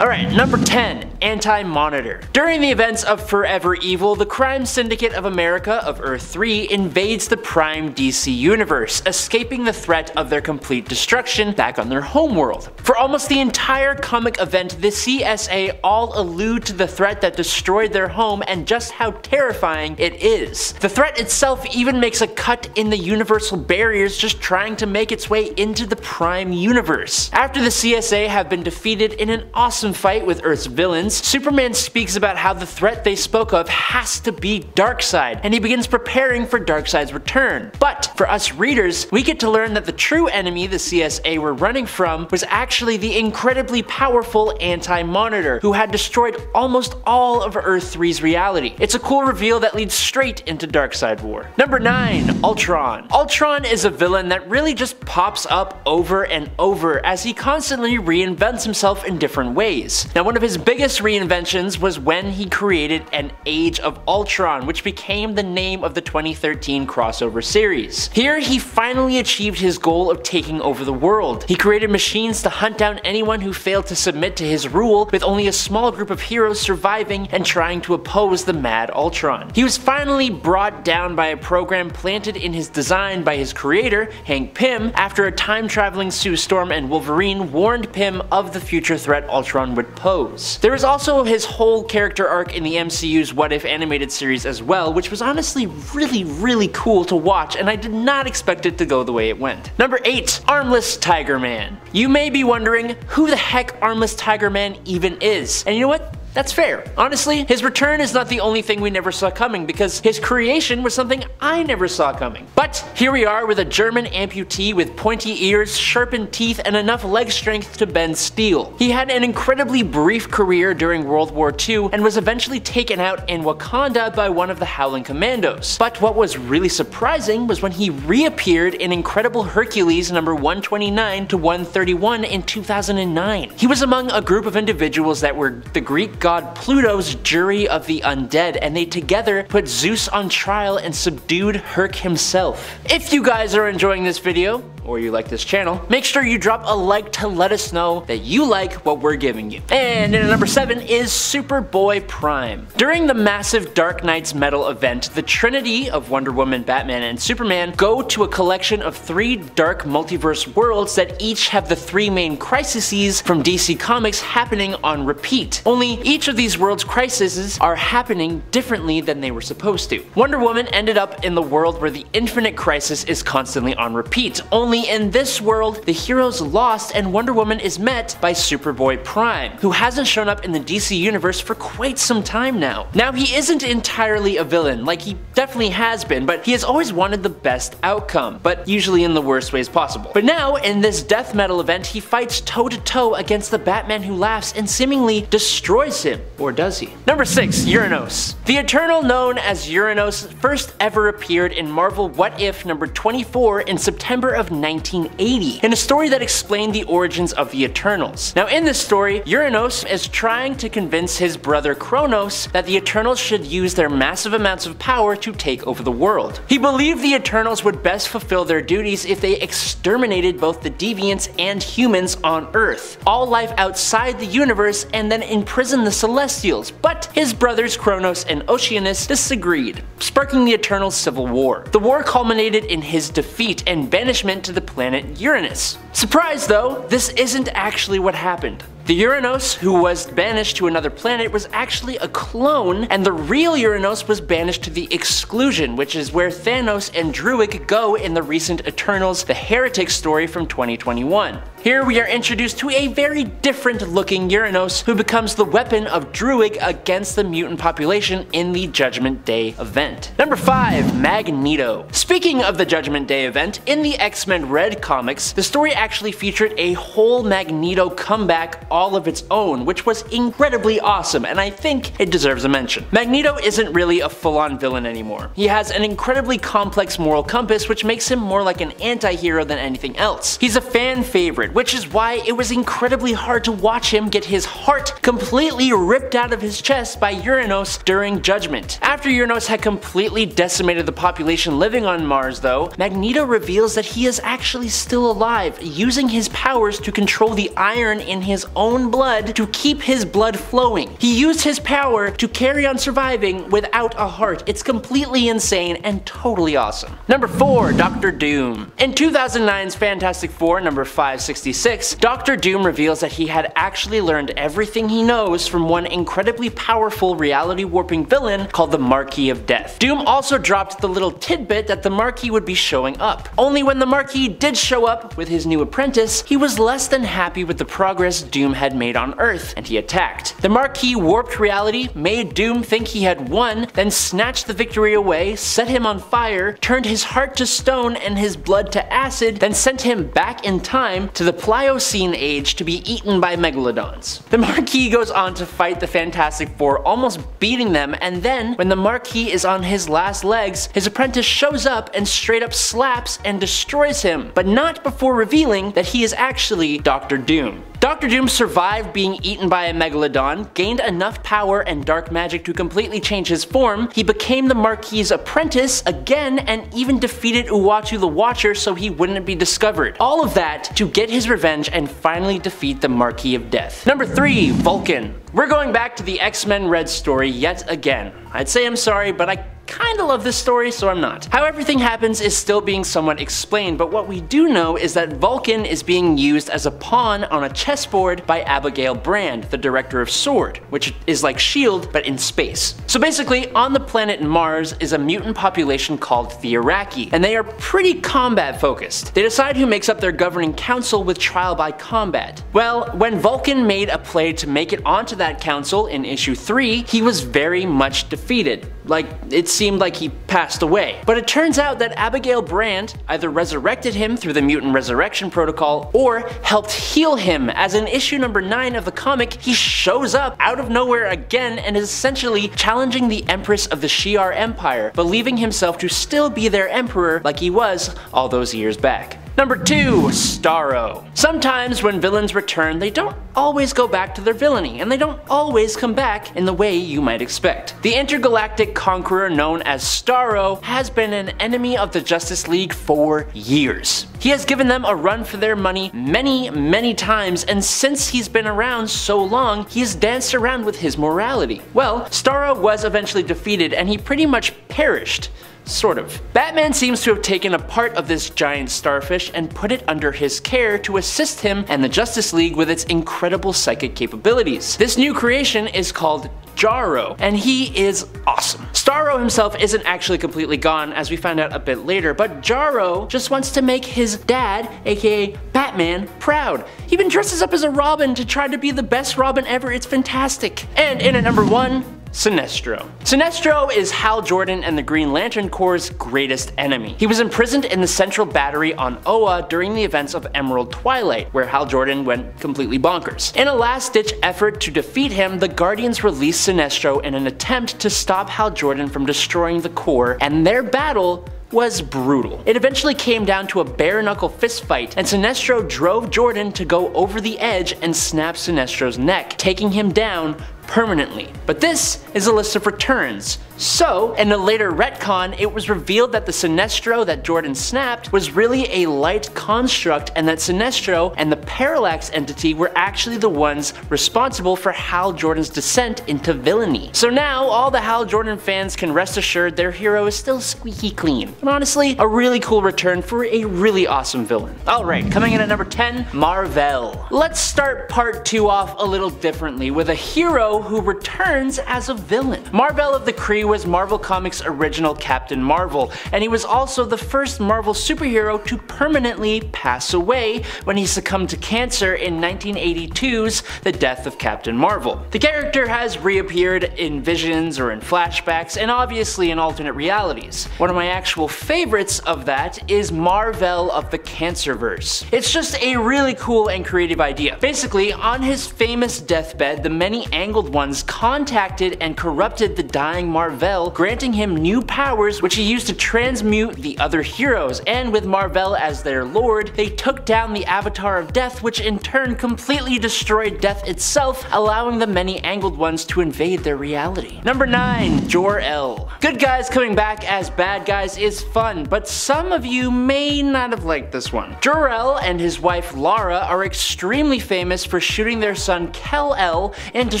Alright, number 10. Anti-Monitor. During the events of Forever Evil, the crime syndicate of America of Earth 3 invades the Prime DC universe, escaping the threat of their complete destruction back on their homeworld. For almost the entire comic event, the CSA all allude to the threat that destroyed their home and just how terrifying it is. The threat itself even makes a cut in the universal barriers, just trying to make its way into the Prime universe. After the CSA have been defeated in an awesome fight with Earth's villains, Superman speaks about how the threat they spoke of has to be Darkseid, and he begins preparing for Darkseid's return. But for us readers, we get to learn that the true enemy the CSA were running from was actually the incredibly powerful Anti-Monitor, who had destroyed almost all of Earth 3's reality. It's a cool reveal that leads straight into Darkseid War. Number 9. Ultron. Ultron is a villain that really just pops up over and over as he constantly reinvents himself in different ways. Now, one of his biggest reinventions was when he created an Age of Ultron, which became the name of the 2013 crossover series. Here, he finally achieved his goal of taking over the world. He created machines to hunt down anyone who failed to submit to his rule, with only a small group of heroes surviving and trying to oppose the mad Ultron. He was finally brought down by a program planted in his design by his creator, Hank Pym, after a time-traveling Sue Storm and Wolverine warned Pym of the future threat Ultron would pose. There is also his whole character arc in the MCU's What If animated series as well, which was honestly really cool to watch, and I did not expect it to go the way it went. Number 8. Armless Tiger Man. You may be wondering who the heck Armless Tiger Man even is, and you know what? That's fair. Honestly, his return is not the only thing we never saw coming, because his creation was something I never saw coming. But here we are with a German amputee with pointy ears, sharpened teeth, and enough leg strength to bend steel. He had an incredibly brief career during World War II and was eventually taken out in Wakanda by one of the Howling Commandos. But what was really surprising was when he reappeared in Incredible Hercules number 129 to 131 in 2009. He was among a group of individuals that were the Greek god Pluto's jury of the undead, and they together put Zeus on trial and subdued Herc himself. If you guys are enjoying this video, or you like this channel, make sure you drop a like to let us know that you like what we're giving you. And in number 7 is Superboy Prime. During the massive Dark Knight's Metal event, the trinity of Wonder Woman, Batman, and Superman go to a collection of 3 dark multiverse worlds that each have the 3 main crises from DC Comics happening on repeat. Only each of these worlds' crises are happening differently than they were supposed to. Wonder Woman ended up in the world where the Infinite Crisis is constantly on repeat. Only in this world, the heroes lost and Wonder Woman is met by Superboy Prime, who hasn't shown up in the DC universe for quite some time now. Now, he isn't entirely a villain, like he definitely has been, but he has always wanted the best outcome, but usually in the worst ways possible. But now, in this death metal event, he fights toe-to-toe against the Batman Who Laughs and seemingly destroys him. Or does he? Number 6. Uranos. The Eternal known as Uranos first ever appeared in Marvel What If number 24 in September of 1980, in a story that explained the origins of the Eternals. Now, in this story, Uranos is trying to convince his brother Kronos that the Eternals should use their massive amounts of power to take over the world. He believed the Eternals would best fulfill their duties if they exterminated both the deviants and humans on Earth, all life outside the universe, and then imprison the Celestials. But his brothers Kronos and Oceanus disagreed, sparking the Eternals' civil war. The war culminated in his defeat and banishment to the planet Uranus. Surprise though, this isn't actually what happened. The Uranos, who was banished to another planet, was actually a clone, and the real Uranos was banished to the Exclusion, which is where Thanos and Druig go in the recent Eternals The Heretic story from 2021. Here we are introduced to a very different looking Uranos who becomes the weapon of Druig against the mutant population in the Judgment Day event. Number 5. Magneto. Speaking of the Judgment Day event, in the X-Men Red comics, the story actually featured a whole Magneto comeback all of its own, which was incredibly awesome, and I think it deserves a mention. Magneto isn't really a full-on villain anymore. He has an incredibly complex moral compass, which makes him more like an anti-hero than anything else. He's a fan favorite, injured, which is why it was incredibly hard to watch him get his heart completely ripped out of his chest by Uranos during Judgment. After Uranos had completely decimated the population living on Mars though, Magneto reveals that he is actually still alive, using his powers to control the iron in his own blood to keep his blood flowing. He used his power to carry on surviving without a heart. It's completely insane and totally awesome. Number 4. Dr. Doom. In 2009's Fantastic Four number 566, Dr. Doom reveals that he had actually learned everything he knows from one incredibly powerful reality warping villain called the Marquis of Death. Doom also dropped the little tidbit that the Marquis would be showing up. Only when the Marquis did show up with his new apprentice, he was less than happy with the progress Doom had made on Earth, and he attacked. The Marquis warped reality, made Doom think he had won, then snatched the victory away, set him on fire, turned his heart to stone and his blood to acid, then sent him back in time to the Pliocene age to be eaten by megalodons. The Marquis goes on to fight the Fantastic Four, almost beating them, and then, when the Marquis is on his last legs, his apprentice shows up and straight up slaps and destroys him, but not before revealing that he is actually Dr. Doom. Dr. Doom survived being eaten by a megalodon, gained enough power and dark magic to completely change his form, he became the Marquis' apprentice again, and even defeated Uatu the Watcher so he wouldn't be discovered. All of that to get his revenge and finally defeat the Marquis of Death. Number 3. Vulcan. We're going back to the X-Men Red story yet again. I'd say I'm sorry, but I kinda love this story, so I'm not. How everything happens is still being somewhat explained, but what we do know is that Vulcan is being used as a pawn on a chessboard by Abigail Brand, the director of S.W.O.R.D., which is like S.H.I.E.L.D. but in space. So basically, on the planet Mars is a mutant population called the Iraqi, and they are pretty combat focused. They decide who makes up their governing council with trial by combat. Well, when Vulcan made a play to make it onto that council in issue 3, he was very much defeated. Like, it seemed like he passed away. But it turns out that Abigail Brand either resurrected him through the mutant resurrection protocol or helped heal him, as in issue number 9 of the comic, he shows up out of nowhere again and is essentially challenging the Empress of the Shi'ar Empire, believing himself to still be their emperor like he was all those years back. Number 2. Starro. Sometimes when villains return, they don't always go back to their villainy, and they don't always come back in the way you might expect. The intergalactic conqueror known as Starro has been an enemy of the Justice League for years. He has given them a run for their money many times, and since he's been around so long, he has danced around with his morality. Well, Starro was eventually defeated, and he pretty much perished. Sort of. Batman seems to have taken a part of this giant starfish and put it under his care to assist him and the Justice League with its incredible psychic capabilities. This new creation is called Jarro, and he is awesome. Starro himself isn't actually completely gone, as we find out a bit later, but Jarro just wants to make his dad, aka Batman, proud. He even dresses up as a Robin to try to be the best Robin ever. It's fantastic. And in at number 1, Sinestro. Sinestro is Hal Jordan and the Green Lantern Corps' greatest enemy. He was imprisoned in the Central Battery on Oa during the events of Emerald Twilight, where Hal Jordan went completely bonkers. In a last-ditch effort to defeat him, the Guardians released Sinestro in an attempt to stop Hal Jordan from destroying the Corps, and their battle was brutal. It eventually came down to a bare-knuckle fistfight, and Sinestro drove Jordan to go over the edge and snap Sinestro's neck, taking him down permanently. But this is a list of returns. So, in a later retcon, it was revealed that the Sinestro that Jordan snapped was really a light construct, and that Sinestro and the Parallax entity were actually the ones responsible for Hal Jordan's descent into villainy. So now, all the Hal Jordan fans can rest assured their hero is still squeaky clean. And honestly, a really cool return for a really awesome villain. Alright, coming in at number 10, Mar-Vell. Let's start part 2 off a little differently, with a hero who returns as a villain. Mar-Vell of the Kree was Marvel Comics' original Captain Marvel, and he was also the first Marvel superhero to permanently pass away when he succumbed to cancer in 1982's The Death of Captain Marvel. The character has reappeared in visions or in flashbacks, and obviously in alternate realities. One of my actual favorites of that is Mar-Vell of the Cancerverse. It's just a really cool and creative idea. Basically, on his famous deathbed, the many-angled Angled Ones contacted and corrupted the dying Mar-Vell, granting him new powers which he used to transmute the other heroes, and with Mar-Vell as their lord, they took down the Avatar of Death, which in turn completely destroyed Death itself, allowing the many Angled Ones to invade their reality. Number 9. Jor-El. Good guys coming back as bad guys is fun, but some of you may not have liked this one. Jor-El and his wife Lara are extremely famous for shooting their son Kal-El into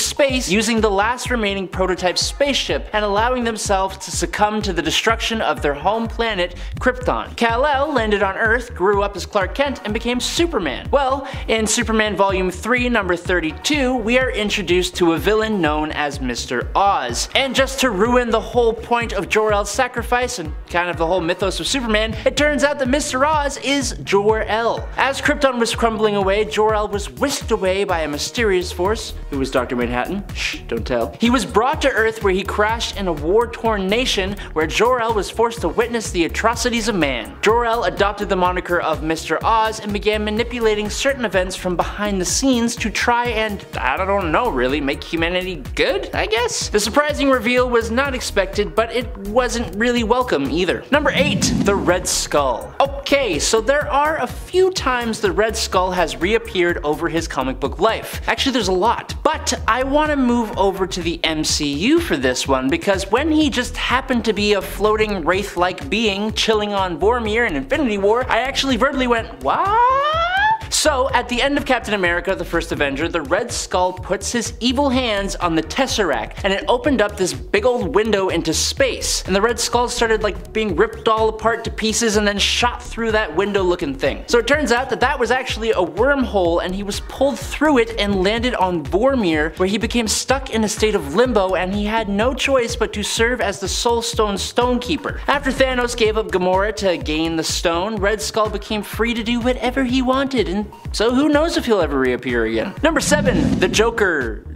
space using the last remaining prototype spaceship and allowing themselves to succumb to the destruction of their home planet, Krypton. Kal-El landed on Earth, grew up as Clark Kent, and became Superman. Well, in Superman Volume 3, number 32, we are introduced to a villain known as Mr. Oz. And just to ruin the whole point of Jor-El's sacrifice and kind of the whole mythos of Superman, it turns out that Mr. Oz is Jor-El. As Krypton was crumbling away, Jor-El was whisked away by a mysterious force, who was Dr. Manhattan. Shh, don't tell. He was brought to Earth where he crashed in a war-torn nation where Jor-El was forced to witness the atrocities of man. Jor-El adopted the moniker of Mr. Oz and began manipulating certain events from behind the scenes to try and, I don't know really, make humanity good, I guess? The surprising reveal was not expected, but it wasn't really welcome either. Number 8. The Red Skull. Okay, so there are a few times the Red Skull has reappeared over his comic book life. Actually, there's a lot. But I want to move over to the MCU for this one, because when he just happened to be a floating wraith-like being chilling on Vormir in Infinity War, I actually verbally went, what? So, at the end of Captain America: The First Avenger, the Red Skull puts his evil hands on the Tesseract, and it opened up this big old window into space, and the Red Skull started like being ripped all apart to pieces and then shot through that window looking thing. So it turns out that that was actually a wormhole, and he was pulled through it and landed on Vormir, where he became stuck in a state of limbo, and he had no choice but to serve as the Soul Stone Stonekeeper. After Thanos gave up Gamora to gain the stone, Red Skull became free to do whatever he wanted, and so who knows if he'll ever reappear again. Number 7. The Joker.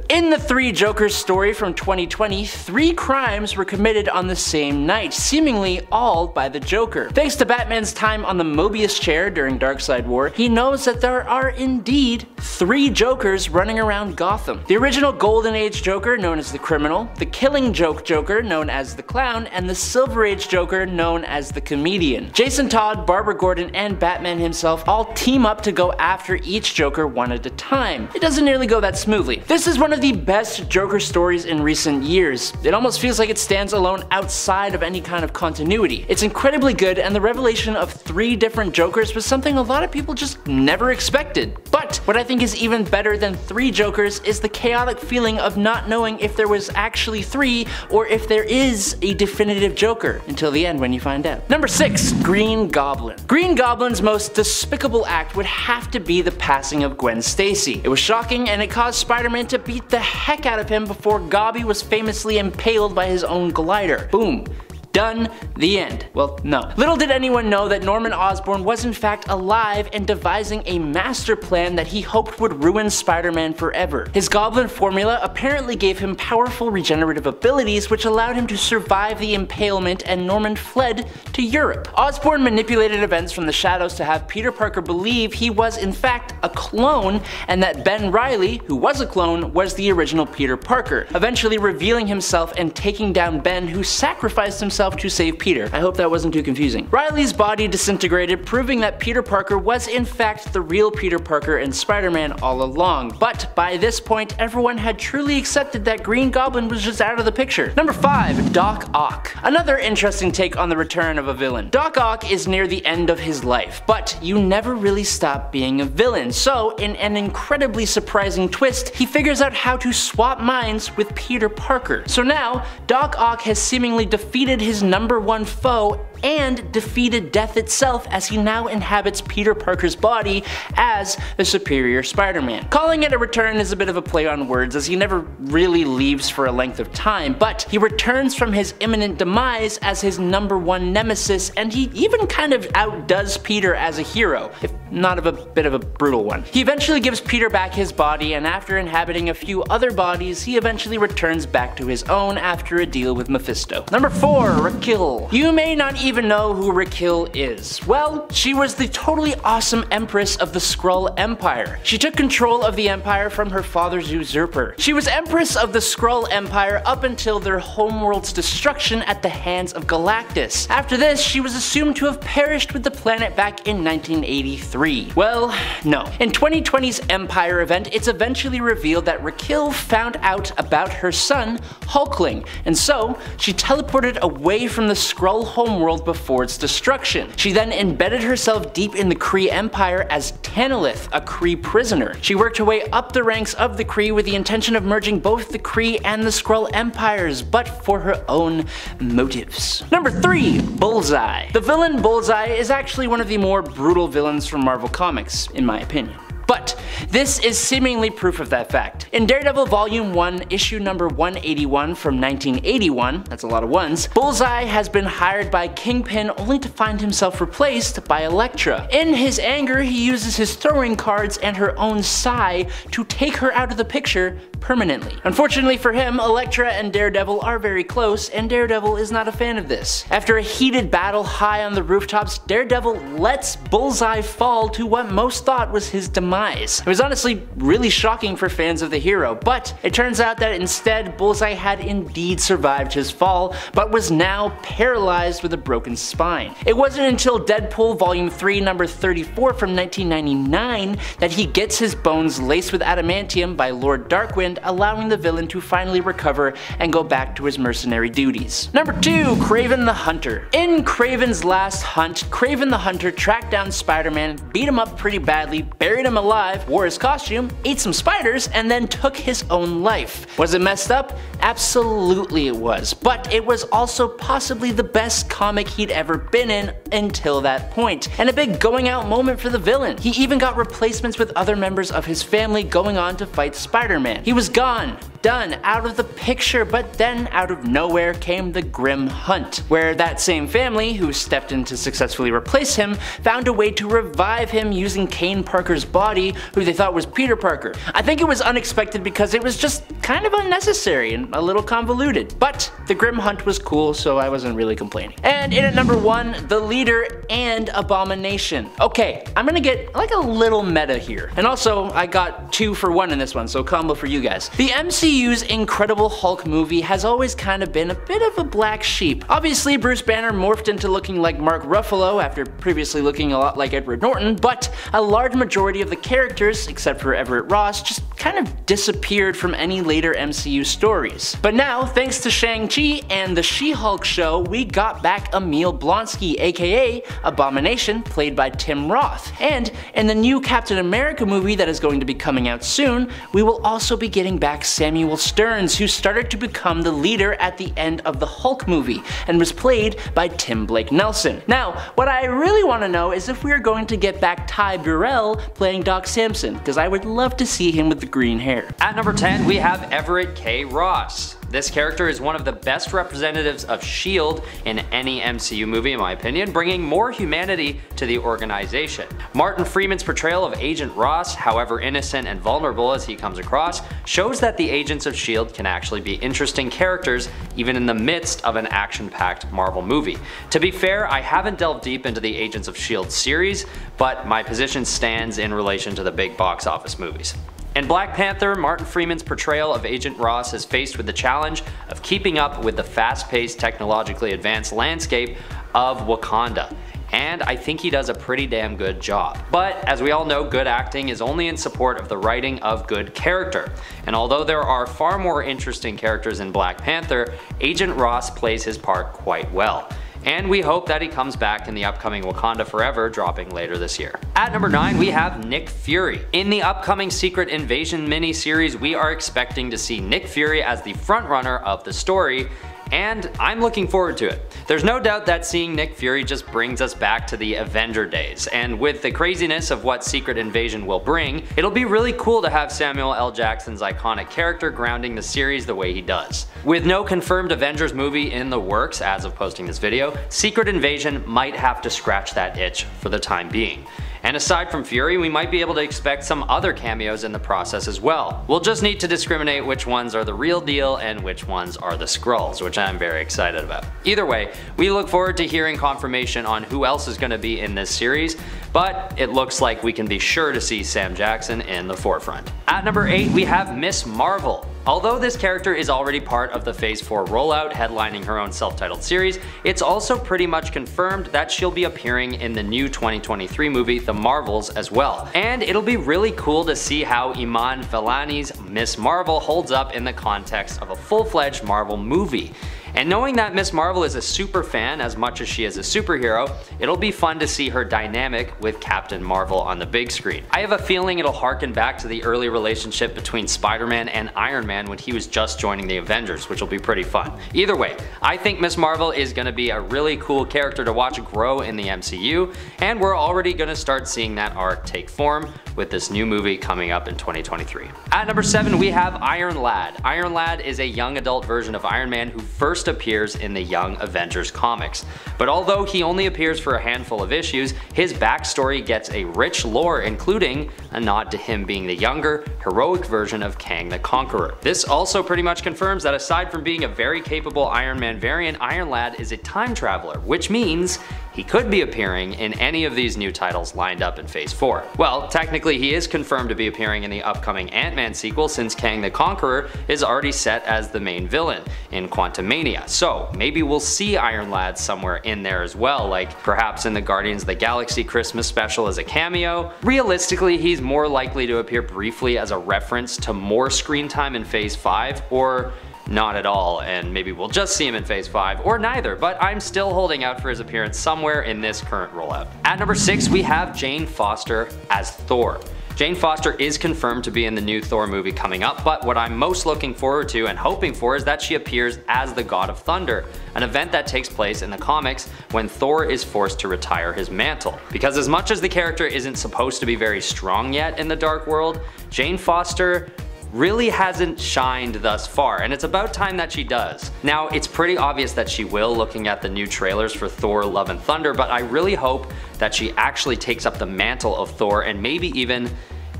In the Three Jokers story from 2020, 3 crimes were committed on the same night, seemingly all by the Joker. Thanks to Batman's time on the Mobius chair during Darkseid War, he knows that there are indeed 3 Jokers running around Gotham. The original Golden Age Joker, known as the Criminal, the Killing Joke Joker, known as the Clown, and the Silver Age Joker, known as the Comedian. Jason Todd, Barbara Gordon, and Batman himself all team up to go after each Joker one at a time. It doesn't nearly go that smoothly. This is one of the best Joker stories in recent years. It almost feels like it stands alone outside of any kind of continuity. It's incredibly good, and the revelation of 3 different Jokers was something a lot of people just never expected. But what I think is even better than 3 Jokers is the chaotic feeling of not knowing if there was actually 3 or if there is a definitive Joker until the end when you find out. Number 6. Green Goblin. Green Goblin's most despicable act would have to be the passing of Gwen Stacy. It was shocking, and it caused Spider-Man to beat the heck out of him before Gobby was famously impaled by his own glider. Boom. Done. The end. Well, no. Little did anyone know that Norman Osborn was in fact alive and devising a master plan that he hoped would ruin Spider-Man forever. His goblin formula apparently gave him powerful regenerative abilities which allowed him to survive the impalement, and Norman fled to Europe. Osborn manipulated events from the shadows to have Peter Parker believe he was in fact a clone, and that Ben Reilly, who was a clone, was the original Peter Parker, eventually revealing himself and taking down Ben, who sacrificed himself to save Peter. I hope that wasn't too confusing. Riley's body disintegrated, proving that Peter Parker was in fact the real Peter Parker and Spider-Man all along. But by this point, everyone had truly accepted that Green Goblin was just out of the picture. Number 5. Doc Ock. Another interesting take on the return of a villain. Doc Ock is near the end of his life, but you never really stop being a villain. So, in an incredibly surprising twist, he figures out how to swap minds with Peter Parker. So now, Doc Ock has seemingly defeated his #1 foe and defeated death itself, as he now inhabits Peter Parker's body as the superior Spider-Man. Calling it a return is a bit of a play on words, as he never really leaves for a length of time, but he returns from his imminent demise as his #1 nemesis, and he even kind of outdoes Peter as a hero, if not of a bit of a brutal one. He eventually gives Peter back his body, and after inhabiting a few other bodies, he eventually returns back to his own after a deal with Mephisto. Number 4. Raquel. You may not even even know who Raquel is? Well, she was the totally awesome empress of the Skrull Empire. She took control of the empire from her father's usurper. She was empress of the Skrull Empire up until their homeworld's destruction at the hands of Galactus. After this, she was assumed to have perished with the planet back in 1983. Well, no. In 2020's Empire event, it's eventually revealed that Raquel found out about her son, Hulkling, and so she teleported away from the Skrull homeworld before its destruction. She then embedded herself deep in the Kree Empire as Tanalith, a Kree prisoner. She worked her way up the ranks of the Kree with the intention of merging both the Kree and the Skrull empires, but for her own motives. Number 3. Bullseye. The villain Bullseye is actually one of the more brutal villains from Marvel Comics, in my opinion. But this is seemingly proof of that fact. In Daredevil Volume 1, issue number 181 from 1981, that's a lot of ones, Bullseye has been hired by Kingpin only to find himself replaced by Elektra. In his anger, he uses his throwing cards and her own Psi to take her out of the picture permanently. Unfortunately for him, Elektra and Daredevil are very close, and Daredevil is not a fan of this. After a heated battle high on the rooftops, Daredevil lets Bullseye fall to what most thought was his demise. It was honestly really shocking for fans of the hero, but it turns out that instead Bullseye had indeed survived his fall, but was now paralyzed with a broken spine. It wasn't until Deadpool Volume 3 number 34 from 1999 that he gets his bones laced with adamantium by Lord Darkwind, allowing the villain to finally recover and go back to his mercenary duties. Number 2. Kraven the Hunter. In Kraven's Last Hunt, Kraven the Hunter tracked down Spider-Man, beat him up pretty badly, buried him alive, wore his costume, ate some spiders, and then took his own life. Was it messed up? Absolutely it was, but it was also possibly the best comic he'd ever been in until that point, and a big going out moment for the villain. He even got replacements with other members of his family going on to fight Spider-Man. He was gone, done, out of the picture, but then out of nowhere came the Grim Hunt, where that same family, who stepped in to successfully replace him, found a way to revive him using Kane Parker's body, who they thought was Peter Parker. I think it was unexpected because it was just kind of unnecessary and a little convoluted, but the Grim Hunt was cool, so I wasn't really complaining. And in at number 1, the leader and Abomination. Okay, I'm gonna get like a little meta here, and also I got 2 for 1 in this one, so combo for you guys. The MCU's Incredible Hulk movie has always kind of been a bit of a black sheep. Obviously, Bruce Banner morphed into looking like Mark Ruffalo after previously looking a lot like Edward Norton, but a large majority of the characters, except for Everett Ross, just kind of disappeared from any later MCU stories. But now, thanks to Shang-Chi and the She-Hulk show, we got back Emil Blonsky, aka Abomination, played by Tim Roth. And in the new Captain America movie that is going to be coming out soon, we will also be getting back Samuel Stearns, who started to become the leader at the end of the Hulk movie, and was played by Tim Blake Nelson. Now, what I really want to know is if we are going to get back Ty Burrell playing Doc Samson, because I would love to see him with the green hair. At number 10, we have Everett K. Ross. This character is one of the best representatives of S.H.I.E.L.D. in any MCU movie in my opinion, bringing more humanity to the organization. Martin Freeman's portrayal of Agent Ross, however innocent and vulnerable as he comes across, shows that the agents of S.H.I.E.L.D. can actually be interesting characters even in the midst of an action-packed Marvel movie. To be fair, I haven't delved deep into the Agents of S.H.I.E.L.D. series, but my position stands in relation to the big box office movies. In Black Panther, Martin Freeman's portrayal of Agent Ross is faced with the challenge of keeping up with the fast-paced, technologically advanced landscape of Wakanda, and I think he does a pretty damn good job. But as we all know, good acting is only in support of the writing of good character, and although there are far more interesting characters in Black Panther, Agent Ross plays his part quite well. And we hope that he comes back in the upcoming Wakanda Forever dropping later this year. At number 9, we have Nick Fury. In the upcoming Secret Invasion miniseries, we are expecting to see Nick Fury as the frontrunner of the story, and I'm looking forward to it. There's no doubt that seeing Nick Fury just brings us back to the Avenger days, and with the craziness of what Secret Invasion will bring, it'll be really cool to have Samuel L. Jackson's iconic character grounding the series the way he does. With no confirmed Avengers movie in the works as of posting this video, Secret Invasion might have to scratch that itch for the time being. And aside from Fury, we might be able to expect some other cameos in the process as well. We'll just need to discriminate which ones are the real deal and which ones are the Skrulls, which I'm very excited about. Either way, we look forward to hearing confirmation on who else is going to be in this series, but it looks like we can be sure to see Sam Jackson in the forefront. At number 8, we have Miss Marvel. Although this character is already part of the Phase 4 rollout, headlining her own self-titled series, it's also pretty much confirmed that she'll be appearing in the new 2023 movie The Marvels as well. And it'll be really cool to see how Iman Vellani's Miss Marvel holds up in the context of a full-fledged Marvel movie. And knowing that Miss Marvel is a super fan as much as she is a superhero, it'll be fun to see her dynamic with Captain Marvel on the big screen. I have a feeling it'll harken back to the early relationship between Spider-Man and Iron Man when he was just joining the Avengers, which will be pretty fun. Either way, I think Miss Marvel is going to be a really cool character to watch grow in the MCU, and we're already going to start seeing that arc take form with this new movie coming up in 2023. At number 7, we have Iron Lad. Iron Lad is a young adult version of Iron Man who first appears in the Young Avengers comics. But although he only appears for a handful of issues, his backstory gets a rich lore, including a nod to him being the younger, heroic version of Kang the Conqueror. This also pretty much confirms that aside from being a very capable Iron Man variant, Iron Lad is a time traveler, which means he could be appearing in any of these new titles lined up in Phase 4. Well, technically he is confirmed to be appearing in the upcoming Ant-Man sequel since Kang the Conqueror is already set as the main villain in Quantumania. So maybe we'll see Iron Lad somewhere in there as well, like perhaps in the Guardians of the Galaxy Christmas special as a cameo. Realistically, he's more likely to appear briefly as a reference to more screen time in Phase 5, or not at all, and maybe we'll just see him in Phase 5, or neither, but I'm still holding out for his appearance somewhere in this current rollout. At number 6, we have Jane Foster as Thor. Jane Foster is confirmed to be in the new Thor movie coming up, but what I'm most looking forward to and hoping for is that she appears as the God of Thunder, an event that takes place in the comics when Thor is forced to retire his mantle. Because as much as the character isn't supposed to be very strong yet in the Dark World, Jane Foster really hasn't shined thus far, and it's about time that she does. Now, it's pretty obvious that she will looking at the new trailers for Thor Love and Thunder, but I really hope that she actually takes up the mantle of Thor and maybe even,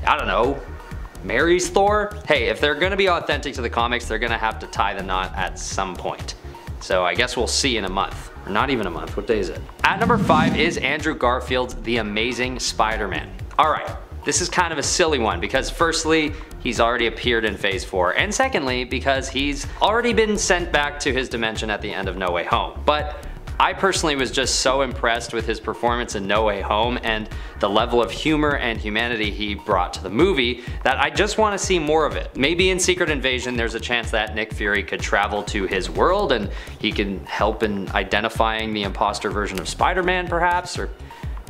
I don't know, marries Thor? Hey, if they're gonna be authentic to the comics, they're gonna have to tie the knot at some point. So I guess we'll see in a month. Or not even a month, what day is it? At number 5 is Andrew Garfield's The Amazing Spider-Man. Alright, this is kind of a silly one because firstly, he's already appeared in Phase 4, and secondly, because he's already been sent back to his dimension at the end of No Way Home. But I personally was just so impressed with his performance in No Way Home and the level of humor and humanity he brought to the movie that I just want to see more of it. Maybe in Secret Invasion there's a chance that Nick Fury could travel to his world and he can help in identifying the imposter version of Spider-Man perhaps, or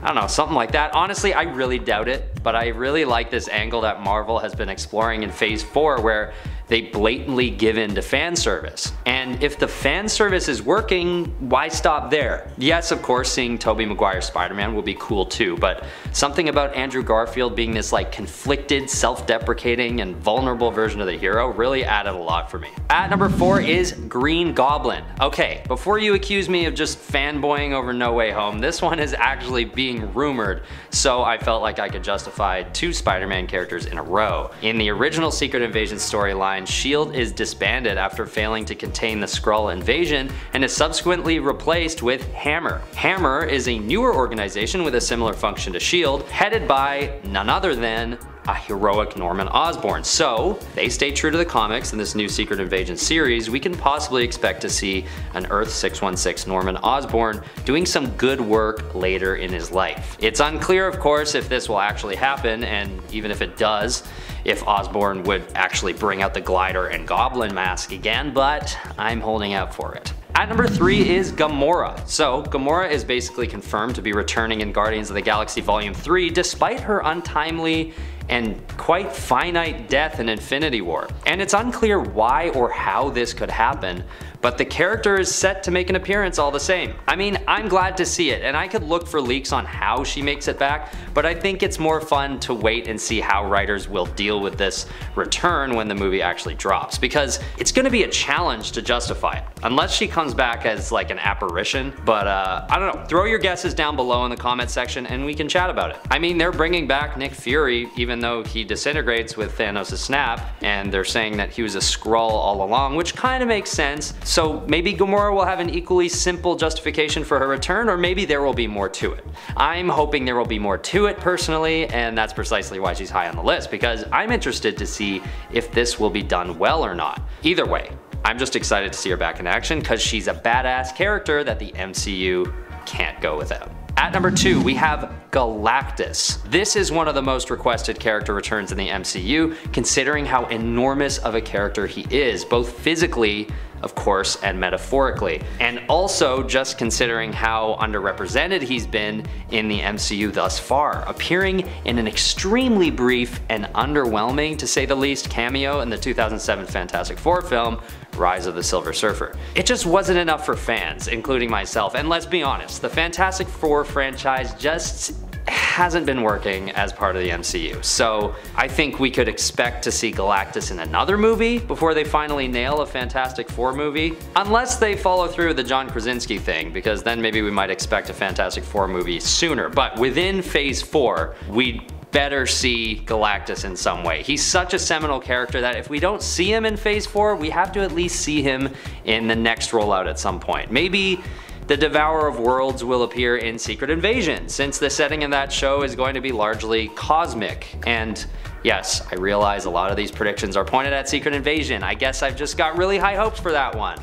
I don't know, something like that. Honestly, I really doubt it, but I really like this angle that Marvel has been exploring in Phase 4 where they blatantly give in to fan service. And if the fan service is working, why stop there? Yes, of course, seeing Tobey Maguire's Spider-Man will be cool too, but something about Andrew Garfield being this like conflicted, self-deprecating, and vulnerable version of the hero really added a lot for me. At number 4 is Green Goblin. Okay, before you accuse me of just fanboying over No Way Home, this one is actually being rumored, so I felt like I could justify 2 Spider-Man characters in a row. In the original Secret Invasion storyline, S.H.I.E.L.D. is disbanded after failing to contain the Skrull invasion and is subsequently replaced with Hammer. Hammer is a newer organization with a similar function to S.H.I.E.L.D., headed by none other than a heroic Norman Osborn. So, if they stay true to the comics in this new Secret Invasion series, we can possibly expect to see an Earth 616 Norman Osborn doing some good work later in his life. It's unclear, of course, if this will actually happen, and even if it does, if Osborn would actually bring out the glider and goblin mask again, but I'm holding out for it. At number 3 is Gamora. So, Gamora is basically confirmed to be returning in Guardians of the Galaxy Volume 3 despite her untimely and quite finite death in Infinity War. And it's unclear why or how this could happen, but the character is set to make an appearance all the same. I mean, I'm glad to see it, and I could look for leaks on how she makes it back, but I think it's more fun to wait and see how writers will deal with this return when the movie actually drops, because it's gonna be a challenge to justify it, unless she comes back as like an apparition. But I don't know, throw your guesses down below in the comment section and we can chat about it. I mean, they're bringing back Nick Fury even though he disintegrates with Thanos' snap, and they're saying that he was a Skrull all along, which kind of makes sense. So maybe Gamora will have an equally simple justification for her return, or maybe there will be more to it. I'm hoping there will be more to it personally, and that's precisely why she's high on the list, because I'm interested to see if this will be done well or not. Either way, I'm just excited to see her back in action because she's a badass character that the MCU can't go without. At number 2, we have Galactus. This is one of the most requested character returns in the MCU, considering how enormous of a character he is, both physically, of course, and metaphorically. And also just considering how underrepresented he's been in the MCU thus far, appearing in an extremely brief and underwhelming, to say the least, cameo in the 2007 Fantastic Four film, Rise of the Silver Surfer. It just wasn't enough for fans, including myself, and let's be honest, the Fantastic Four franchise just hasn't been working as part of the MCU. So I think we could expect to see Galactus in another movie before they finally nail a Fantastic Four movie. Unless they follow through the John Krasinski thing, because then maybe we might expect a Fantastic Four movie sooner. But within Phase 4, we better see Galactus in some way. He's such a seminal character that if we don't see him in Phase 4, we have to at least see him in the next rollout at some point. Maybe the Devourer of Worlds will appear in Secret Invasion, since the setting in that show is going to be largely cosmic. And yes, I realize a lot of these predictions are pointed at Secret Invasion. I guess I've just got really high hopes for that one.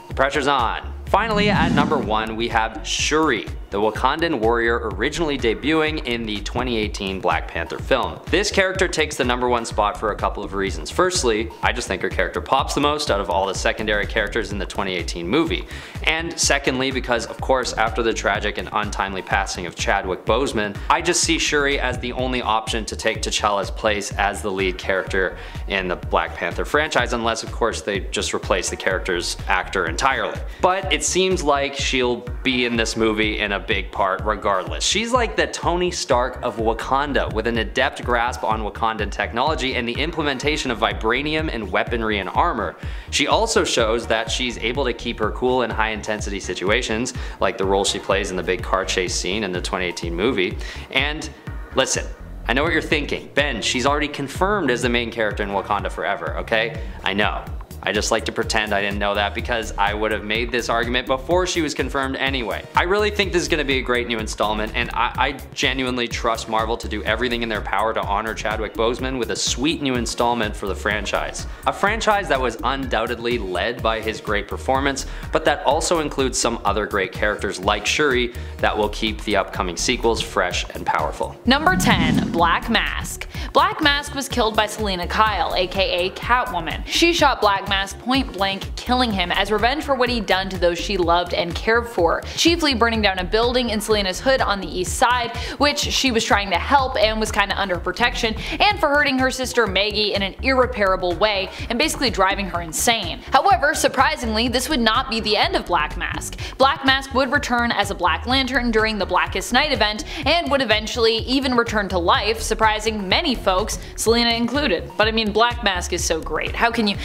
The pressure's on. Finally, at number 1, we have Shuri, the Wakandan warrior originally debuting in the 2018 Black Panther film. This character takes the number 1 spot for a couple of reasons. Firstly, I just think her character pops the most out of all the secondary characters in the 2018 movie. And secondly, because of course after the tragic and untimely passing of Chadwick Boseman, I just see Shuri as the only option to take T'Challa's place as the lead character in the Black Panther franchise, unless of course they just replace the character's actor entirely. But it seems like she'll be in this movie in a big part regardless. She's like the Tony Stark of Wakanda, with an adept grasp on Wakandan technology and the implementation of vibranium and weaponry and armor. She also shows that she's able to keep her cool in high intensity situations, like the role she plays in the big car chase scene in the 2018 movie. And listen, I know what you're thinking. Ben, she's already confirmed as the main character in Wakanda Forever, okay? I know. I just like to pretend I didn't know that because I would have made this argument before she was confirmed anyway. I really think this is going to be a great new installment, and I genuinely trust Marvel to do everything in their power to honor Chadwick Boseman with a sweet new installment for the franchise. A franchise that was undoubtedly led by his great performance, but that also includes some other great characters like Shuri that will keep the upcoming sequels fresh and powerful. Number 10. Black Mask. Black Mask was killed by Selena Kyle, aka Catwoman. She shot Black Mask point blank, killing him as revenge for what he'd done to those she loved and cared for, chiefly burning down a building in Selena's hood on the east side, which she was trying to help and was kinda under protection, and for hurting her sister Maggie in an irreparable way and basically driving her insane. However, surprisingly, this would not be the end of Black Mask. Black Mask would return as a Black Lantern during the Blackest Night event and would eventually even return to life, surprising many folks, Selena included. But I mean, Black Mask is so great. How can you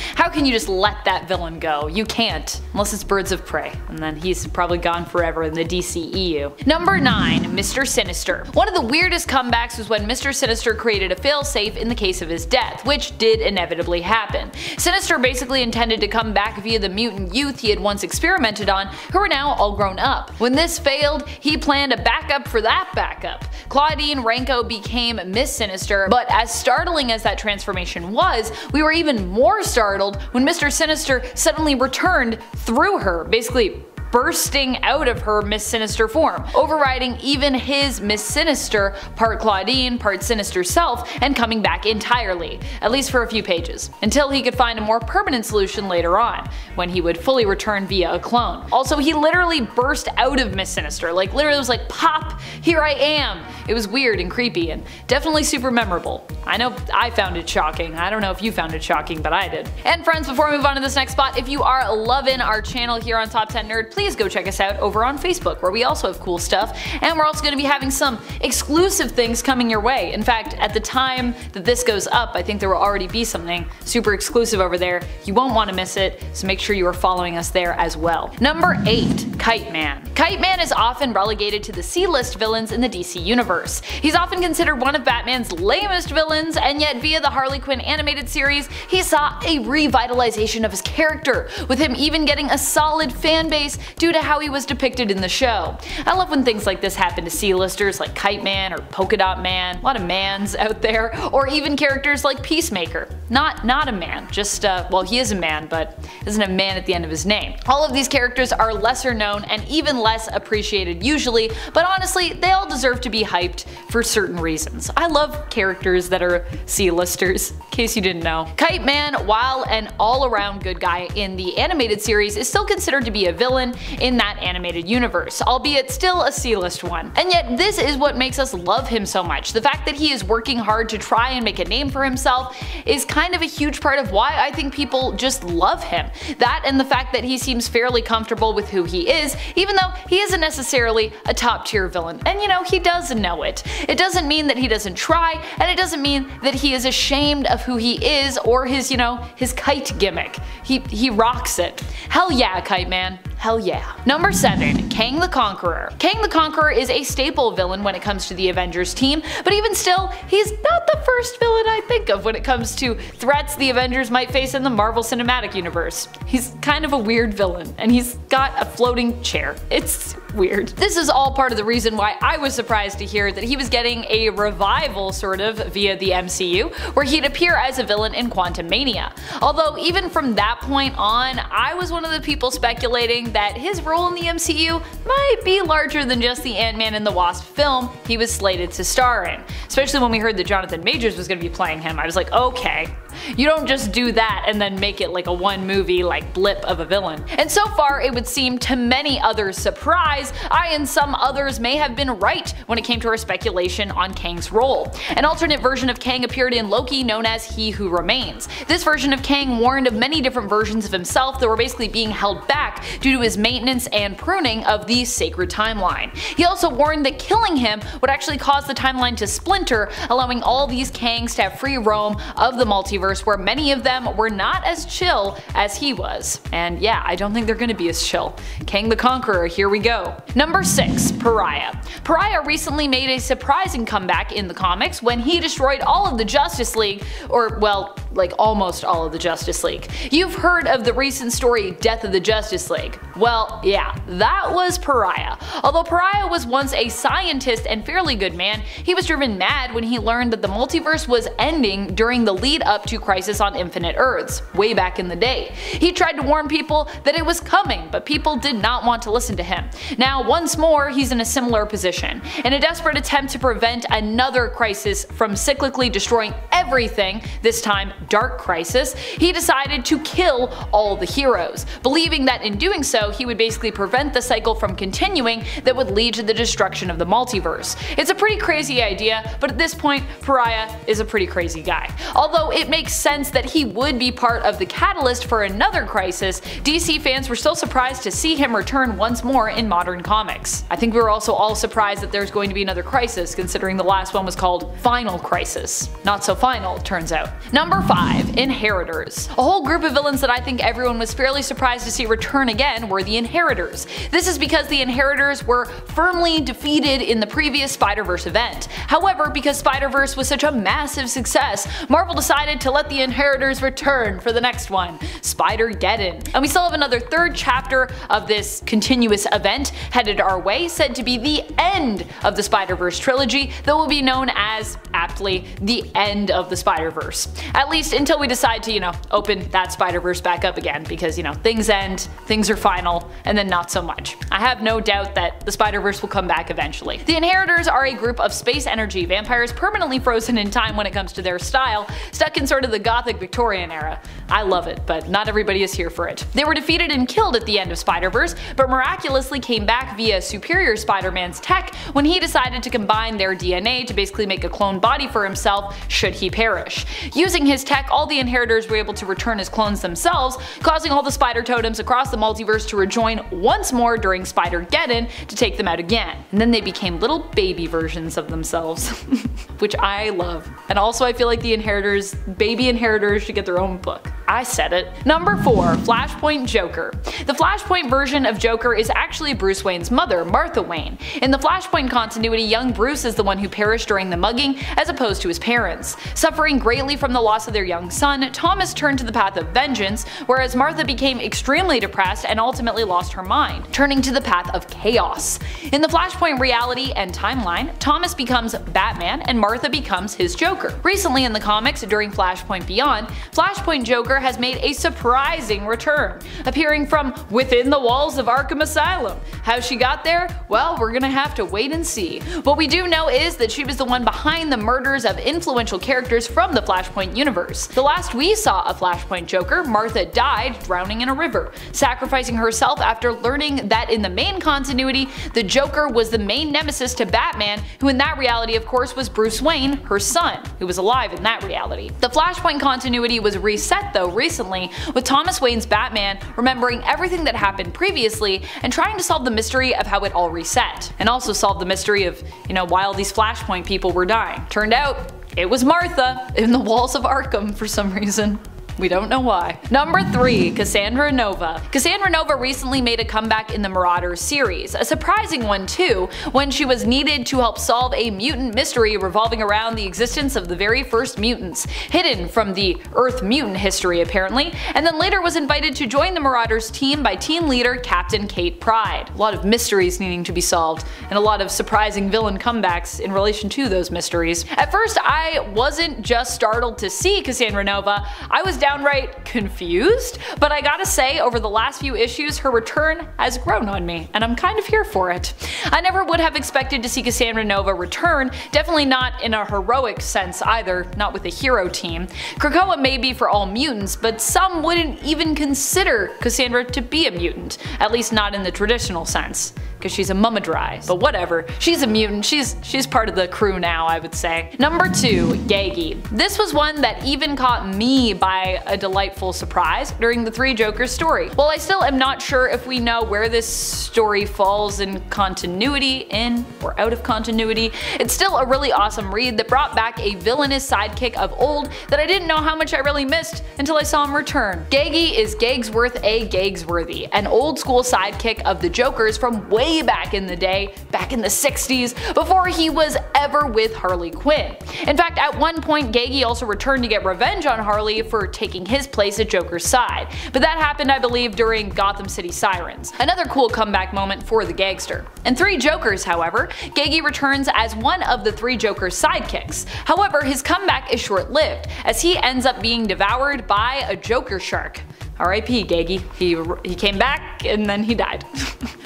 just let that villain go? You can't, unless it's Birds of Prey, and then he's probably gone forever in the DCEU. Number 9. Mr. Sinister. One of the weirdest comebacks was when Mr. Sinister created a failsafe in the case of his death, which did inevitably happen. Sinister basically intended to come back via the mutant youth he had once experimented on, who are now all grown up. When this failed, he planned a backup for that backup. Claudine Ranko became Miss Sinister, but as startling as that transformation was, we were even more startled when Mr. Sinister suddenly returned through her, basically bursting out of her Miss Sinister form, overriding even his Miss Sinister, part Claudine, part Sinister self, and coming back entirely, at least for a few pages, until he could find a more permanent solution later on, when he would fully return via a clone. Also, he literally burst out of Miss Sinister, like literally was like, pop, here I am. It was weird and creepy and definitely super memorable. I know I found it shocking. I don't know if you found it shocking, but I did. And friends, before we move on to this next spot, if you are loving our channel here on Top 10 Nerd, please go check us out over on Facebook, where we also have cool stuff, and we're also going to be having some exclusive things coming your way. In fact, at the time that this goes up, I think there will already be something super exclusive over there. You won't want to miss it, so make sure you are following us there as well. Number 8. Kite Man. Kite Man is often relegated to the C-list villains in the DC universe. He's often considered one of Batman's lamest villains, and yet via the Harley Quinn animated series, he saw a revitalization of his character, with him even getting a solid fan base due to how he was depicted in the show. I love when things like this happen to C-listers like Kite Man or Polka Dot Man, a lot of mans out there, or even characters like Peacemaker. Not a man, just well, he is a man, but isn't a man at the end of his name. All of these characters are lesser known and even less appreciated usually, but honestly, they all deserve to be hyped for certain reasons. I love characters that are C-listers, in case you didn't know. Kite Man, while an all-around good guy in the animated series, is still considered to be a villain in that animated universe, albeit still a C-list one. And yet this is what makes us love him so much. The fact that he is working hard to try and make a name for himself is kind of a huge part of why I think people just love him. That and the fact that he seems fairly comfortable with who he is, even though he isn't necessarily a top tier villain. And you know, he does know it. It doesn't mean that he doesn't try, and it doesn't mean that he is ashamed of who he is or his, you know, his kite gimmick. He rocks it. Hell yeah, Kite Man. Hell yeah. Number 7. Kang the Conqueror. Kang the Conqueror is a staple villain when it comes to the Avengers team, but even still, he's not the first villain I think of when it comes to threats the Avengers might face in the Marvel Cinematic Universe. He's kind of a weird villain, and he's got a floating chair. It's weird. This is all part of the reason why I was surprised to hear that he was getting a revival, sort of, via the MCU, where he'd appear as a villain in Quantumania. Although even from that point on, I was one of the people speculating that his role in the MCU might be larger than just the Ant-Man and the Wasp film he was slated to star in. Especially when we heard that Jonathan Majors was going to be playing him, I was like, okay. You don't just do that and then make it like a one movie like blip of a villain. And so far it would seem to many others' surprise, I and some others may have been right when it came to our speculation on Kang's role. An alternate version of Kang appeared in Loki known as He Who Remains. This version of Kang warned of many different versions of himself that were basically being held back due to his maintenance and pruning of the sacred timeline. He also warned that killing him would actually cause the timeline to splinter, allowing all these Kangs to have free roam of the multiverse, where many of them were not as chill as he was. And yeah, I don't think they're gonna be as chill. Kang the Conqueror, here we go. Number 6. Pariah. Pariah recently made a surprising comeback in the comics when he destroyed all of the Justice League, or well, like almost all of the Justice League. You've heard of the recent story Death of the Justice League. Well, yeah, that was Pariah. Although Pariah was once a scientist and fairly good man, he was driven mad when he learned that the multiverse was ending during the lead up to Crisis on Infinite Earths, way back in the day. He tried to warn people that it was coming, but people did not want to listen to him. Now, once more, he's in a similar position. In a desperate attempt to prevent another crisis from cyclically destroying everything, this time Dark Crisis, he decided to kill all the heroes, believing that in doing so he would basically prevent the cycle from continuing that would lead to the destruction of the multiverse. It's a pretty crazy idea, but at this point, Pariah is a pretty crazy guy. Although it makes sense that he would be part of the catalyst for another crisis, DC fans were still surprised to see him return once more in modern comics. I think we were also all surprised that there's going to be another crisis, considering the last one was called Final Crisis. Not so final, it turns out. Number 5. Inheritors. A whole group of villains that I think everyone was fairly surprised to see return again were the Inheritors. This is because the Inheritors were firmly defeated in the previous Spider-Verse event. However, because Spider-Verse was such a massive success, Marvel decided to let the Inheritors return for the next one, Spider-Geddon. And we still have another third chapter of this continuous event headed our way, said to be the end of the Spider-Verse trilogy that will be known as aptly, the end of the Spider-Verse. At least until we decide to, open that Spider-Verse back up again, because, things end, things are final, and then not so much. I have no doubt that the Spider-Verse will come back eventually. The Inheritors are a group of space energy vampires permanently frozen in time when it comes to their style, stuck in sort of the gothic Victorian era. I love it, but not everybody is here for it. They were defeated and killed at the end of Spider-Verse, but miraculously came back via Superior Spider-Man's tech when he decided to combine their DNA to basically make a clone body for himself should he perish. Using his tech, all the Inheritors were able to return as clones themselves, causing all the Spider Totems across the multiverse to rejoin once more during Spider-Geddon to take them out again. And then they became little baby versions of themselves, which I love. And also I feel like the Inheritors, baby Inheritors, should get their own book. I said it. Number 4. Flashpoint Joker. The Flashpoint version of Joker is actually Bruce Wayne's mother, Martha Wayne. In the Flashpoint continuity, young Bruce is the one who perished during the mugging as opposed to his parents. Suffering greatly from the loss of their young son, Thomas turned to the path of vengeance, whereas Martha became extremely depressed and ultimately lost her mind, turning to the path of chaos. In the Flashpoint reality and timeline, Thomas becomes Batman and Martha becomes his Joker. Recently in the comics, during Flashpoint Beyond, Flashpoint Joker has made a surprising return, appearing from within the walls of Arkham Asylum. How she got there? Well, we're gonna have to wait and see. What we do know is that she was the one behind the murders of influential characters from the Flashpoint universe. The last we saw of Flashpoint Joker, Martha died drowning in a river, sacrificing herself after learning that in the main continuity, the Joker was the main nemesis to Batman, who in that reality of course was Bruce Wayne, her son, who was alive in that reality. The Flashpoint continuity was reset though recently, with Thomas Wayne's Batman remembering everything that happened previously and trying to solve the mystery of how it all reset. And also solve the mystery of, why all these Flashpoint people were dying. Turned out, it was Martha in the walls of Arkham for some reason. We don't know why. Number 3. Cassandra Nova. Cassandra Nova recently made a comeback in the Marauders series, a surprising one too, when she was needed to help solve a mutant mystery revolving around the existence of the very first mutants, hidden from the Earth mutant history apparently, and then later was invited to join the Marauders team by team leader Captain Kate Pryde. A lot of mysteries needing to be solved, and a lot of surprising villain comebacks in relation to those mysteries. At first I wasn't just startled to see Cassandra Nova, I was downright confused, but I gotta say over the last few issues her return has grown on me, and I'm kind of here for it. I never would have expected to see Cassandra Nova return, definitely not in a heroic sense either, not with a hero team. Krakoa may be for all mutants, but some wouldn't even consider Cassandra to be a mutant, at least not in the traditional sense, because she's a Mummadry. But whatever, she's a mutant, she's part of the crew now, I would say. Number 2. Gaggy. This was one that even caught me by a delightful surprise during the Three Jokers story. While I still am not sure if we know where this story falls in continuity, in or out of continuity, it's still a really awesome read that brought back a villainous sidekick of old that I didn't know how much I really missed until I saw him return. Gaggy is Gagsworth A. Gagsworthy, an old school sidekick of the Jokers from way back in the day, back in the 60s, before he was ever with Harley Quinn. In fact, at one point Gaggy also returned to get revenge on Harley for taking his place at Joker's side, but that happened I believe during Gotham City Sirens, another cool comeback moment for the gangster. In Three Jokers however, Gaggy returns as one of the Three Jokers sidekicks. However, his comeback is short-lived, as he ends up being devoured by a Joker shark. R.I.P. Gaggy. He came back and then he died.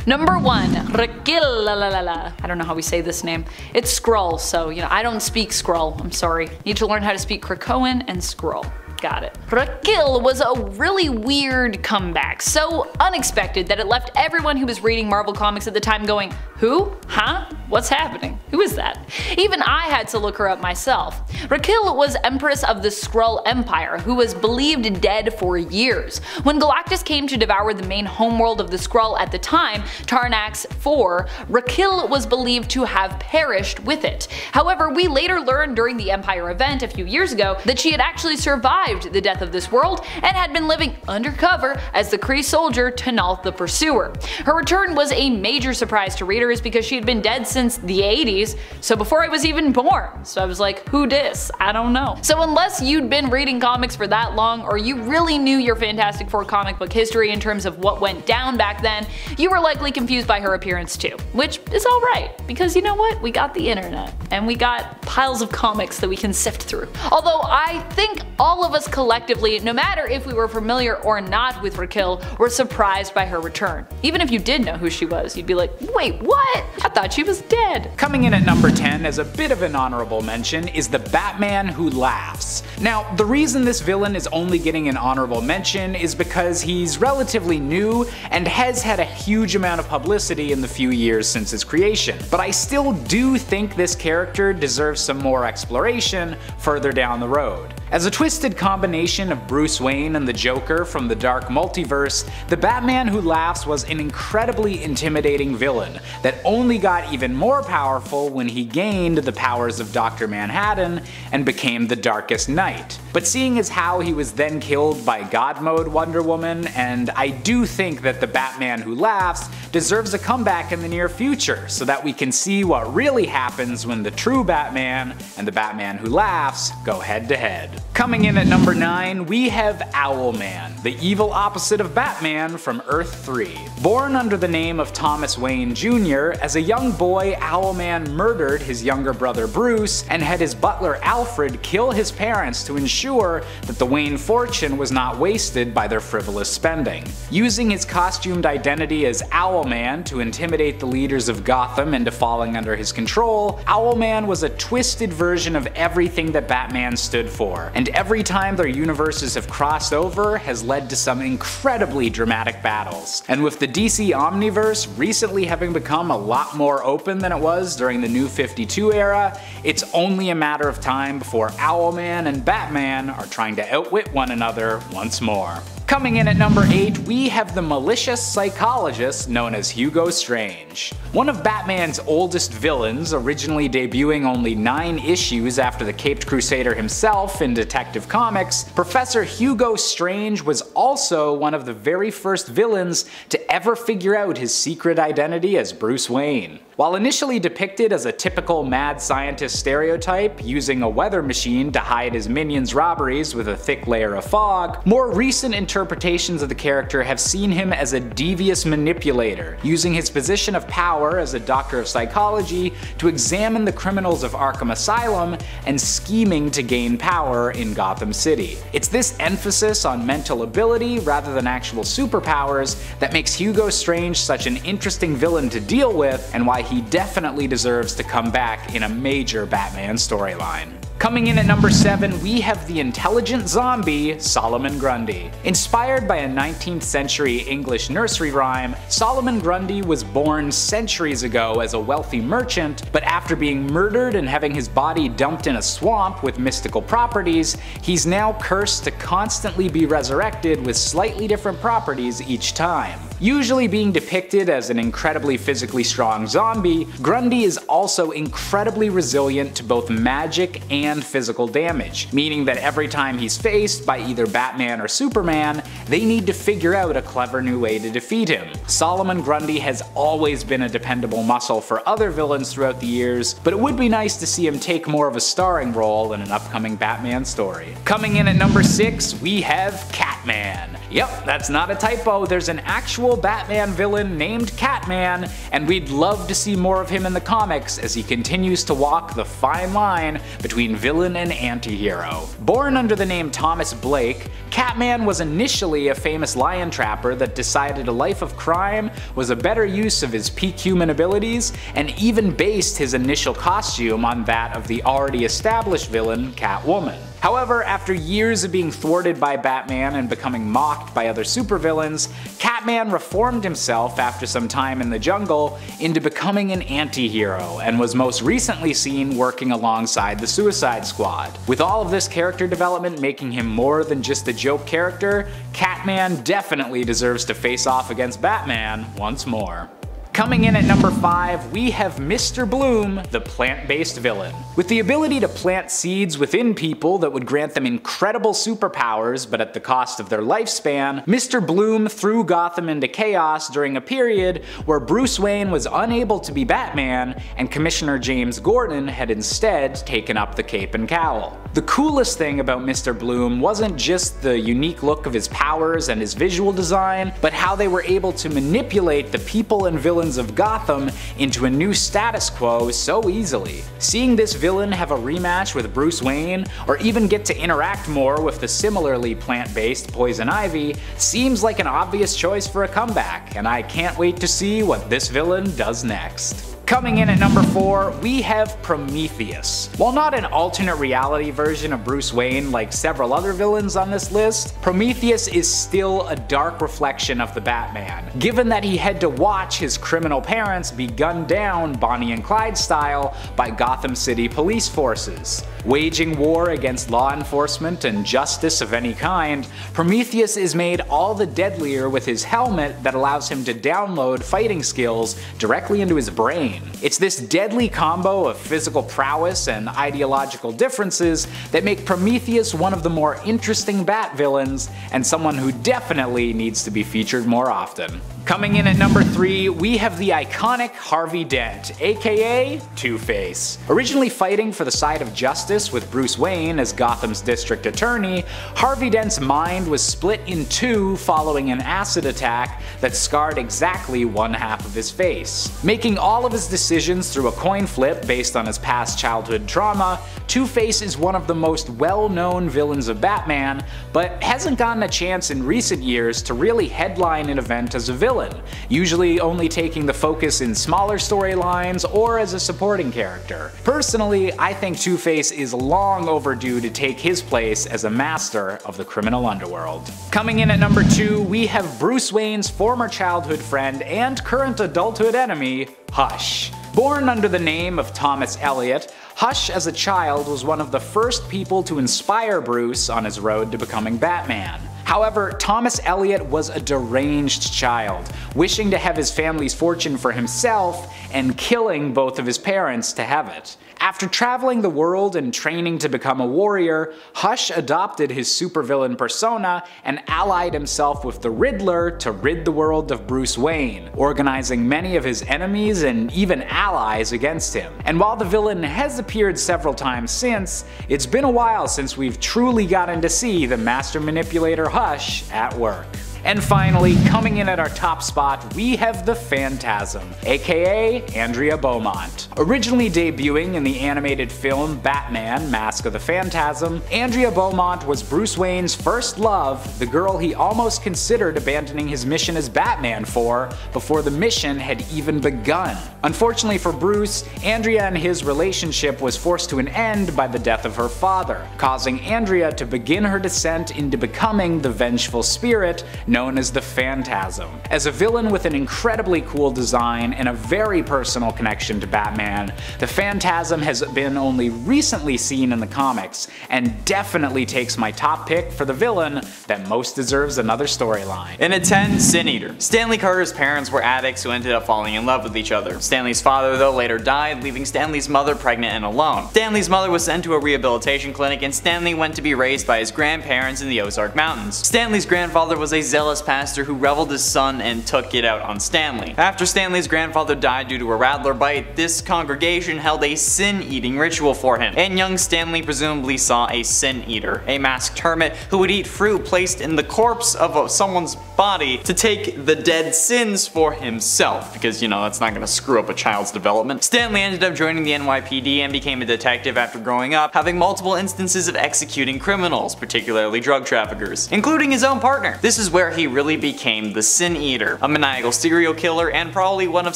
Number 1. Raquel. I don't know how we say this name. It's Skrull, so I don't speak Skrull. I'm sorry. Need to learn how to speak Krakoan and Skrull. Got it. Raquel was a really weird comeback, so unexpected that it left everyone who was reading Marvel Comics at the time going, who? Huh? What's happening? Who is that? Even I had to look her up myself. Raquel was Empress of the Skrull Empire, who was believed dead for years. When Galactus came to devour the main homeworld of the Skrull at the time, Tarnax 4, Raquel was believed to have perished with it. However, we later learned during the Empire event a few years ago that she had actually survived survived the death of this world and had been living undercover as the Kree soldier T'Nalth the Pursuer. Her return was a major surprise to readers because she had been dead since the 80s, so before I was even born. So I was like, who dis? I don't know. So unless you'd been reading comics for that long, or you really knew your Fantastic Four comic book history in terms of what went down back then, you were likely confused by her appearance too. Which is alright, because you know what? We got the internet, and we got piles of comics that we can sift through. Although I think all of us collectively, no matter if we were familiar or not with Raquel, were surprised by her return. Even if you did know who she was, you'd be like, wait, what? I thought she was dead. Coming in at number 10 as a bit of an honorable mention is the Batman Who Laughs. Now, the reason this villain is only getting an honorable mention is because he's relatively new and has had a huge amount of publicity in the few years since his creation. But I still do think this character deserves some more exploration further down the road. As a twisted combination of Bruce Wayne and the Joker from the Dark Multiverse, the Batman Who Laughs was an incredibly intimidating villain that only got even more powerful when he gained the powers of Dr. Manhattan and became the Darkest Knight. But seeing as how he was then killed by God Mode Wonder Woman, and I do think that the Batman Who Laughs deserves a comeback in the near future so that we can see what really happens when the true Batman and the Batman Who Laughs go head to head. Coming in at number 9, we have Owlman, the evil opposite of Batman from Earth 3. Born under the name of Thomas Wayne Jr., as a young boy, Owlman murdered his younger brother Bruce and had his butler Alfred kill his parents to ensure that the Wayne fortune was not wasted by their frivolous spending. Using his costumed identity as Owlman to intimidate the leaders of Gotham into falling under his control, Owlman was a twisted version of everything that Batman stood for, and every time their universes have crossed over has led to some incredibly dramatic battles. And with the DC Omniverse recently having become a lot more open than it was during the New 52 era, it's only a matter of time before Owlman and Batman are trying to outwit one another once more. Coming in at number 8, we have the malicious psychologist known as Hugo Strange. One of Batman's oldest villains, originally debuting only 9 issues after the Caped Crusader himself in Detective Comics, Professor Hugo Strange was also one of the very first villains to ever figure out his secret identity as Bruce Wayne. While initially depicted as a typical mad scientist stereotype, using a weather machine to hide his minions' robberies with a thick layer of fog, more recent interpretations of the character have seen him as a devious manipulator, using his position of power as a doctor of psychology to examine the criminals of Arkham Asylum and scheming to gain power in Gotham City. It's this emphasis on mental ability rather than actual superpowers that makes Hugo Strange such an interesting villain to deal with, and why he definitely deserves to come back in a major Batman storyline. Coming in at number 7, we have the intelligent zombie, Solomon Grundy. Inspired by a 19th century English nursery rhyme, Solomon Grundy was born centuries ago as a wealthy merchant, but after being murdered and having his body dumped in a swamp with mystical properties, he's now cursed to constantly be resurrected with slightly different properties each time. Usually being depicted as an incredibly physically strong zombie, Grundy is also incredibly resilient to both magic and physical damage, meaning that every time he's faced by either Batman or Superman, they need to figure out a clever new way to defeat him. Solomon Grundy has always been a dependable muscle for other villains throughout the years, but it would be nice to see him take more of a starring role in an upcoming Batman story. Coming in at number 6, we have Catman. Yep, that's not a typo, there's an actual Batman villain named Catman, and we'd love to see more of him in the comics as he continues to walk the fine line between villain and anti-hero. Born under the name Thomas Blake, Catman was initially a famous lion trapper that decided a life of crime was a better use of his peak human abilities, and even based his initial costume on that of the already established villain Catwoman. However, after years of being thwarted by Batman and becoming mocked by other supervillains, Catman reformed himself after some time in the jungle into becoming an anti-hero, and was most recently seen working alongside the Suicide Squad. With all of this character development making him more than just a joke character, Catman definitely deserves to face off against Batman once more. Coming in at number 5, we have Mr. Bloom, the plant-based villain. With the ability to plant seeds within people that would grant them incredible superpowers but at the cost of their lifespan, Mr. Bloom threw Gotham into chaos during a period where Bruce Wayne was unable to be Batman and Commissioner James Gordon had instead taken up the cape and cowl. The coolest thing about Mr. Bloom wasn't just the unique look of his powers and his visual design, but how they were able to manipulate the people and villains of Gotham into a new status quo so easily. Seeing this villain have a rematch with Bruce Wayne, or even get to interact more with the similarly plant-based Poison Ivy, seems like an obvious choice for a comeback, and I can't wait to see what this villain does next. Coming in at number 4, we have Prometheus. While not an alternate reality version of Bruce Wayne like several other villains on this list, Prometheus is still a dark reflection of the Batman, given that he had to watch his criminal parents be gunned down Bonnie and Clyde style by Gotham City police forces. Waging war against law enforcement and justice of any kind, Prometheus is made all the deadlier with his helmet that allows him to download fighting skills directly into his brain. It's this deadly combo of physical prowess and ideological differences that make Prometheus one of the more interesting Bat villains, and someone who definitely needs to be featured more often. Coming in at number 3, we have the iconic Harvey Dent, aka Two-Face. Originally fighting for the side of justice with Bruce Wayne as Gotham's district attorney, Harvey Dent's mind was split in two following an acid attack that scarred exactly one half of his face. Making all of his decisions through a coin flip based on his past childhood trauma, Two-Face is one of the most well-known villains of Batman, but hasn't gotten a chance in recent years to really headline an event as a villain, usually only taking the focus in smaller storylines or as a supporting character. Personally, I think Two-Face is long overdue to take his place as a master of the criminal underworld. Coming in at number 2, we have Bruce Wayne's former childhood friend and current adulthood enemy, Hush. Born under the name of Thomas Elliot, Hush as a child was one of the first people to inspire Bruce on his road to becoming Batman. However, Thomas Elliot was a deranged child, wishing to have his family's fortune for himself and killing both of his parents to have it. After traveling the world and training to become a warrior, Hush adopted his supervillain persona and allied himself with the Riddler to rid the world of Bruce Wayne, organizing many of his enemies and even allies against him. And while the villain has appeared several times since, it's been a while since we've truly gotten to see the master manipulator Hush at work. And finally, coming in at our top spot, we have the Phantasm, aka Andrea Beaumont. Originally debuting in the animated film Batman: Mask of the Phantasm, Andrea Beaumont was Bruce Wayne's first love, the girl he almost considered abandoning his mission as Batman for before the mission had even begun. Unfortunately for Bruce, Andrea and his relationship was forced to an end by the death of her father, causing Andrea to begin her descent into becoming the vengeful spirit known as the Phantasm. As a villain with an incredibly cool design and a very personal connection to Batman, the Phantasm has been only recently seen in the comics, and definitely takes my top pick for the villain that most deserves another storyline. And at 10, Sin Eater. Stanley Carter's parents were addicts who ended up falling in love with each other. Stanley's father though later died, leaving Stanley's mother pregnant and alone. Stanley's mother was sent to a rehabilitation clinic, and Stanley went to be raised by his grandparents in the Ozark Mountains. Stanley's grandfather was a zealous pastor who reveled his son and took it out on Stanley. After Stanley's grandfather died due to a rattler bite, this congregation held a sin-eating ritual for him, and young Stanley presumably saw a sin eater, a masked hermit who would eat fruit placed in the corpse of someone's body to take the dead sins for himself, because you know that's not gonna screw up a child's development. Stanley ended up joining the NYPD and became a detective after growing up, having multiple instances of executing criminals, particularly drug traffickers, including his own partner. This is where he really became the Sin Eater, a maniacal serial killer and probably one of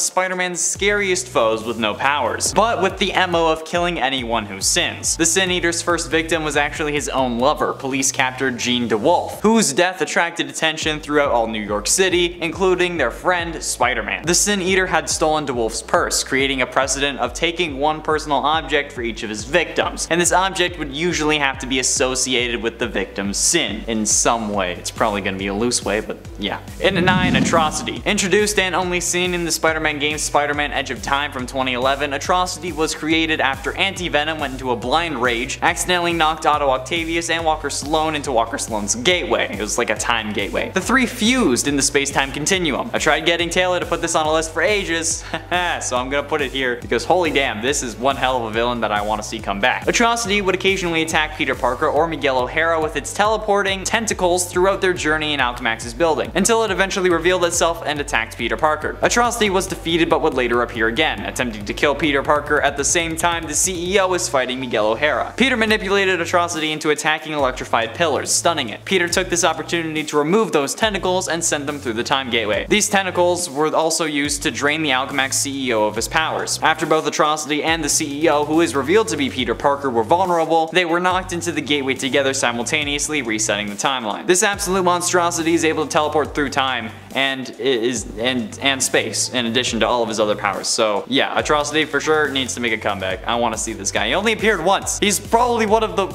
Spider-Man's scariest foes with no powers, but with the MO of killing anyone who sins. The Sin Eater's first victim was actually his own lover, police captor Jean DeWolf, whose death attracted attention throughout all New York City, including their friend Spider-Man. The Sin Eater had stolen DeWolf's purse, creating a precedent of taking one personal object for each of his victims, and this object would usually have to be associated with the victim's sin in some way. It's probably going to be a loose this way, but yeah. And 9. Atrocity. Introduced and only seen in the Spider-Man game Spider-Man Edge of Time from 2011, Atrocity was created after Venom went into a blind rage, accidentally knocked Otto Octavius and Walker Sloan into Walker Sloan's gateway. It was like a time gateway. The three fused in the space-time continuum. I tried getting Taylor to put this on a list for ages, so I'm gonna put it here because holy damn, this is one hell of a villain that I want to see come back. Atrocity would occasionally attack Peter Parker or Miguel O'Hara with its teleporting tentacles throughout their journey in Alchemax's building, until it eventually revealed itself and attacked Peter Parker. Atrocity was defeated but would later appear again, attempting to kill Peter Parker at the same time the CEO is fighting Miguel O'Hara. Peter manipulated Atrocity into attacking electrified pillars, stunning it. Peter took this opportunity to remove those tentacles and send them through the time gateway. These tentacles were also used to drain the Alchemax CEO of his powers. After both Atrocity and the CEO, who is revealed to be Peter Parker, were vulnerable, they were knocked into the gateway together simultaneously, resetting the timeline. This absolute monstrosity is able to teleport through time and space, in addition to all of his other powers. So yeah, Atrocity for sure needs to make a comeback. I want to see this guy. He only appeared once. He's probably one of the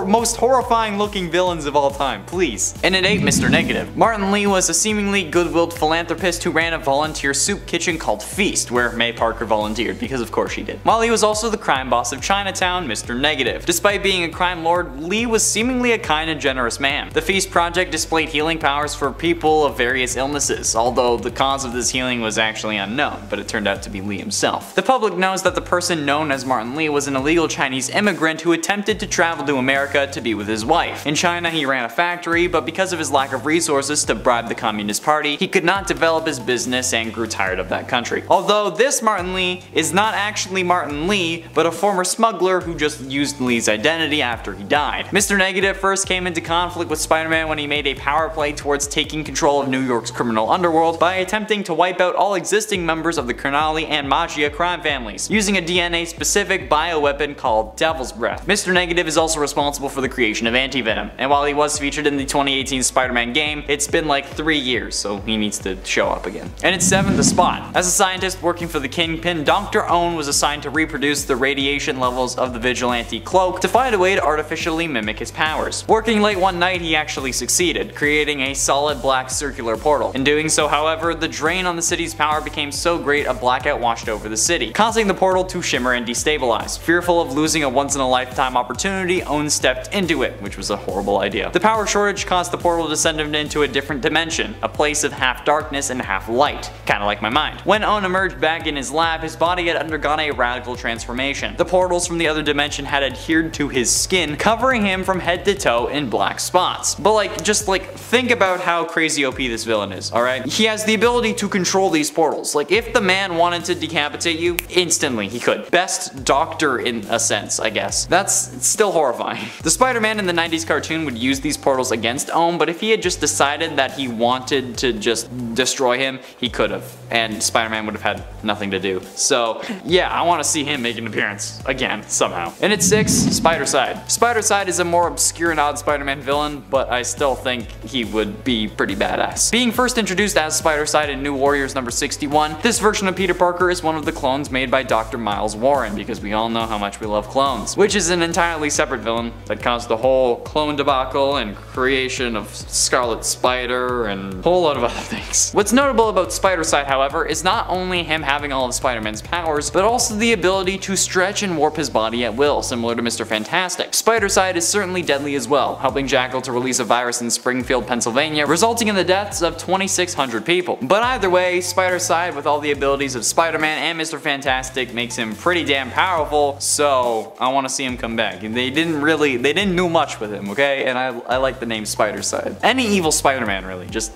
most horrifying looking villains of all time. Please. And at 8, Mr. Negative. Martin Lee was a seemingly good-willed philanthropist who ran a volunteer soup kitchen called Feast, where May Parker volunteered, because of course she did. While he was also the crime boss of Chinatown, Mr. Negative. Despite being a crime lord, Lee was seemingly a kind and generous man. The Feast project displayed healing powers for people of various illnesses, although the cause of this healing was actually unknown, but it turned out to be Lee himself. The public knows that the person known as Martin Lee was an illegal Chinese immigrant who attempted to travel to America to be with his wife. In China, he ran a factory, but because of his lack of resources to bribe the Communist Party, he could not develop his business and grew tired of that country. Although this Martin Lee is not actually Martin Lee, but a former smuggler who just used Lee's identity after he died. Mr. Negative first came into conflict with Spider-Man when he made a power play towards taking control of New York's criminal underworld by attempting to wipe out all existing members of the Criminali and Mafia crime families, using a DNA-specific bioweapon called Devil's Breath. Mr. Negative is also responsible for the creation of Venom, and while he was featured in the 2018 Spider-Man game, it's been like 3 years, so he needs to show up again. And it's 7, The Spot. As a scientist working for the Kingpin, Dr. Owen was assigned to reproduce the radiation levels of the Vigilante cloak to find a way to artificially mimic his powers. Working late one night, he actually succeeded, creating a solid black circular portal. In doing so, however, the drain on the city's power became so great a blackout washed over the city, causing the portal to shimmer and destabilize. Fearful of losing a once-in-a-lifetime opportunity, Owen stepped into it, which was a horrible idea. The power shortage caused the portal to send him into a different dimension, a place of half darkness and half light, kinda like my mind. When Owen emerged back in his lab, his body had undergone a radical transformation. The portals from the other dimension had adhered to his skin, covering him from head to toe in black spots. But just think about how crazy OP this villain is, alright? He has the ability to control these portals. Like, if the man wanted to decapitate you, instantly he could. Best doctor in a sense, I guess. That's still horrifying. The Spider-Man in the 90s cartoon would use these portals against Owen, but if he had just decided that he wanted to just destroy him, he could have, and Spider-Man would have had nothing to do. So yeah, I want to see him make an appearance again, somehow. And at 6, Spider-Side. Spider-Side is a more obscure and odd Spider-Man villain, but I still think he would be pretty badass. Being first introduced as Spider-Side in New Warriors number 61, this version of Peter Parker is one of the clones made by Dr. Miles Warren, because we all know how much we love clones, which is an entirely separate villain that caused the whole clone debacle and creation of Scarlet Spider and a whole lot of other things. What's notable about Spider-Side, however, is not only him having all of Spider-Man's powers, but also the ability to stretch and warp his body at will, similar to Mr. Fantastic. Spider-Side is certainly deadly as well, helping Jackal to release a virus in Springfield, Pennsylvania, resulting in the deaths of 2,600 people. But either way, Spider-Side, with all the abilities of Spider-Man and Mr. Fantastic, makes him pretty damn powerful, so I want to see him come back. And they didn't do much with him, okay? And I like the name Spider-Side. Any evil Spider-Man, really, just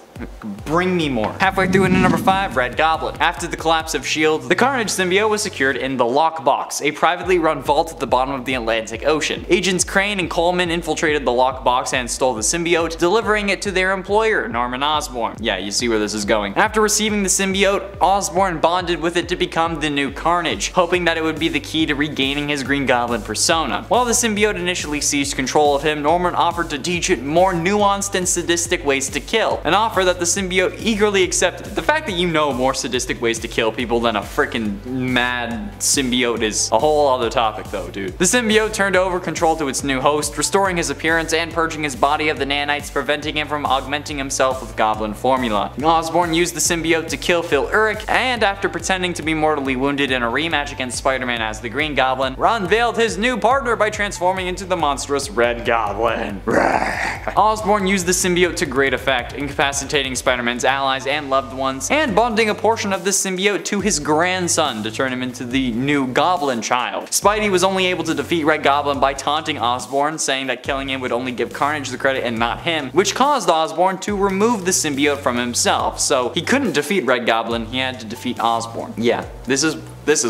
bring me more. Halfway through into number 5, Red Goblin. After the collapse of S.H.I.E.L.D., the Carnage symbiote was secured in the Lockbox, a privately run vault at the bottom of the Atlantic Ocean. Agents Crane and Coleman infiltrated the Lockbox and stole the symbiote, delivering it to their employer, Norman Osborn. Yeah, you see where this is going. After receiving the symbiote, Osborn bonded with it to become the new Carnage, hoping that it would be the key to regaining his Green Goblin persona. While the symbiote initially seized control of him, Norman offered to teach it more nuanced and sadistic ways to kill, an offer that the symbiote eagerly accepted. The fact that you know more sadistic ways to kill people than a freaking mad symbiote is a whole other topic though, dude. The symbiote turned over control to its new host, restoring his appearance and purging his body of the nanites, preventing him from augmenting himself with goblin formula. Osborn used the symbiote to kill Phil Urich, and after pretending to be mortally wounded in a rematch against Spider-Man as the Green Goblin, unveiled his new partner by transforming into the monstrous Red Goblin. Osborn used the symbiote to great effect, incapacitating Spider-Man's allies and loved ones, and bonding a portion of the symbiote to his grandson to turn him into the new Goblin Child. Spidey was only able to defeat Red Goblin by taunting Osborn, saying that killing him would only give Carnage the credit and not him, which caused Osborn to remove the symbiote from himself. So he couldn't defeat Red Goblin, he had to defeat Osborn. Yeah, this is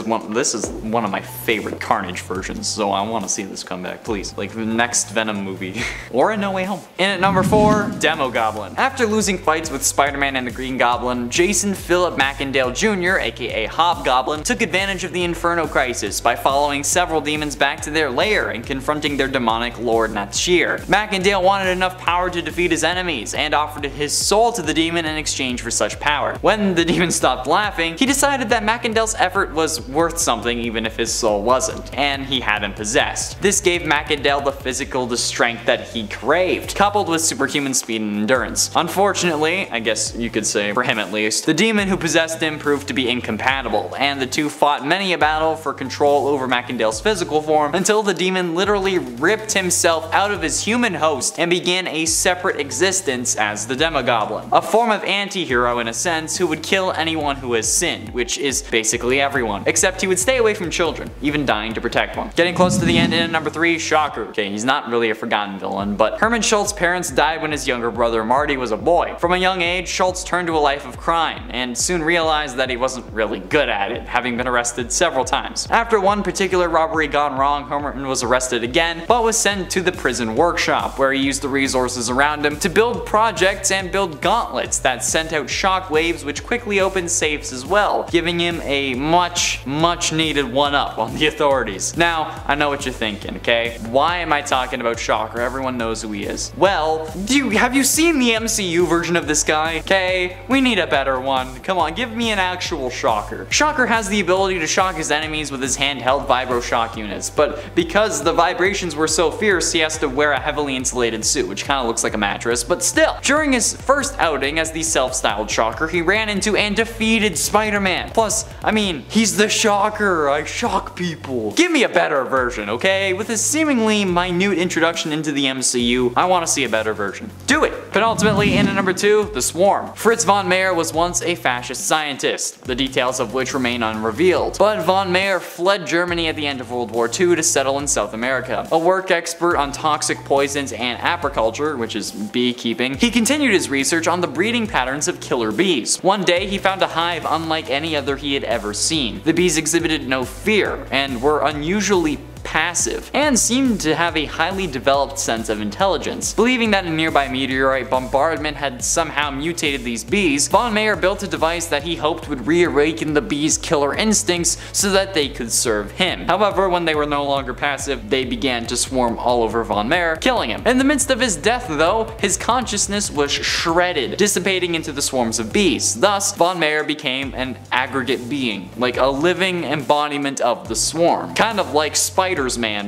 one of my favorite Carnage versions, so I want to see this come back, please. Like the next Venom movie. Or a No Way Home. In at number 4, Demogoblin. After losing fights with Spider-Man and the Green Goblin, Jason Philip Macendale Jr., aka Hobgoblin, took advantage of the Inferno Crisis by following several demons back to their lair and confronting their demonic lord Natshir. Macendale wanted enough power to defeat his enemies, and offered his soul to the demon in exchange for such power. When the demon stopped laughing, he decided that Macendale's effort was worth something even if his soul wasn't, and he had him possessed. This gave Macendale the physical strength that he craved, coupled with superhuman speed and endurance. Unfortunately, I guess you could say for him at least, the demon who possessed him proved to be incompatible, and the two fought many a battle for control over Macendale's physical form until the demon literally ripped himself out of his human host and began a separate existence as the Demogoblin, a form of anti-hero in a sense who would kill anyone who has sinned, which is basically everyone. Except he would stay away from children, even dying to protect one. Getting close to the end in at number 3, Shocker. Okay, he's not really a forgotten villain, but Herman Schultz's parents died when his younger brother Marty was a boy. From a young age, Schultz turned to a life of crime, and soon realized that he wasn't really good at it, having been arrested several times. After one particular robbery gone wrong, Herman was arrested again, but was sent to the prison workshop, where he used the resources around him to build projects and build gauntlets that sent out shock waves which quickly opened safes as well, giving him a much needed one-up on the authorities. Now, I know what you're thinking, okay? Why am I talking about Shocker? Everyone knows who he is. Well, have you seen the MCU version of this guy? Okay, we need a better one. Come on, give me an actual Shocker. Shocker has the ability to shock his enemies with his handheld vibro shock units, but because the vibrations were so fierce, he has to wear a heavily insulated suit, which kind of looks like a mattress, but still. During his first outing as the self-styled Shocker, he ran into and defeated Spider-Man. Plus, I mean, he's the Shocker, I shock people. Give me a better version, okay? With his seemingly minute introduction into the MCU, I want to see a better version. Do it! Penultimately, in at number 2, The Swarm. Fritz von Meyer was once a fascist scientist, the details of which remain unrevealed. But von Meyer fled Germany at the end of World War II to settle in South America. A work expert on toxic poisons and apiculture, which is beekeeping, he continued his research on the breeding patterns of killer bees. One day, he found a hive unlike any other he had ever seen. The bees exhibited no fear and were unusually passive, and seemed to have a highly developed sense of intelligence. Believing that a nearby meteorite bombardment had somehow mutated these bees, von Meyer built a device that he hoped would reawaken the bees' killer instincts so that they could serve him. However, when they were no longer passive, they began to swarm all over von Meyer, killing him. In the midst of his death though, his consciousness was shredded, dissipating into the swarms of bees. Thus, von Meyer became an aggregate being, like a living embodiment of the swarm. Kind of like Spider-Man,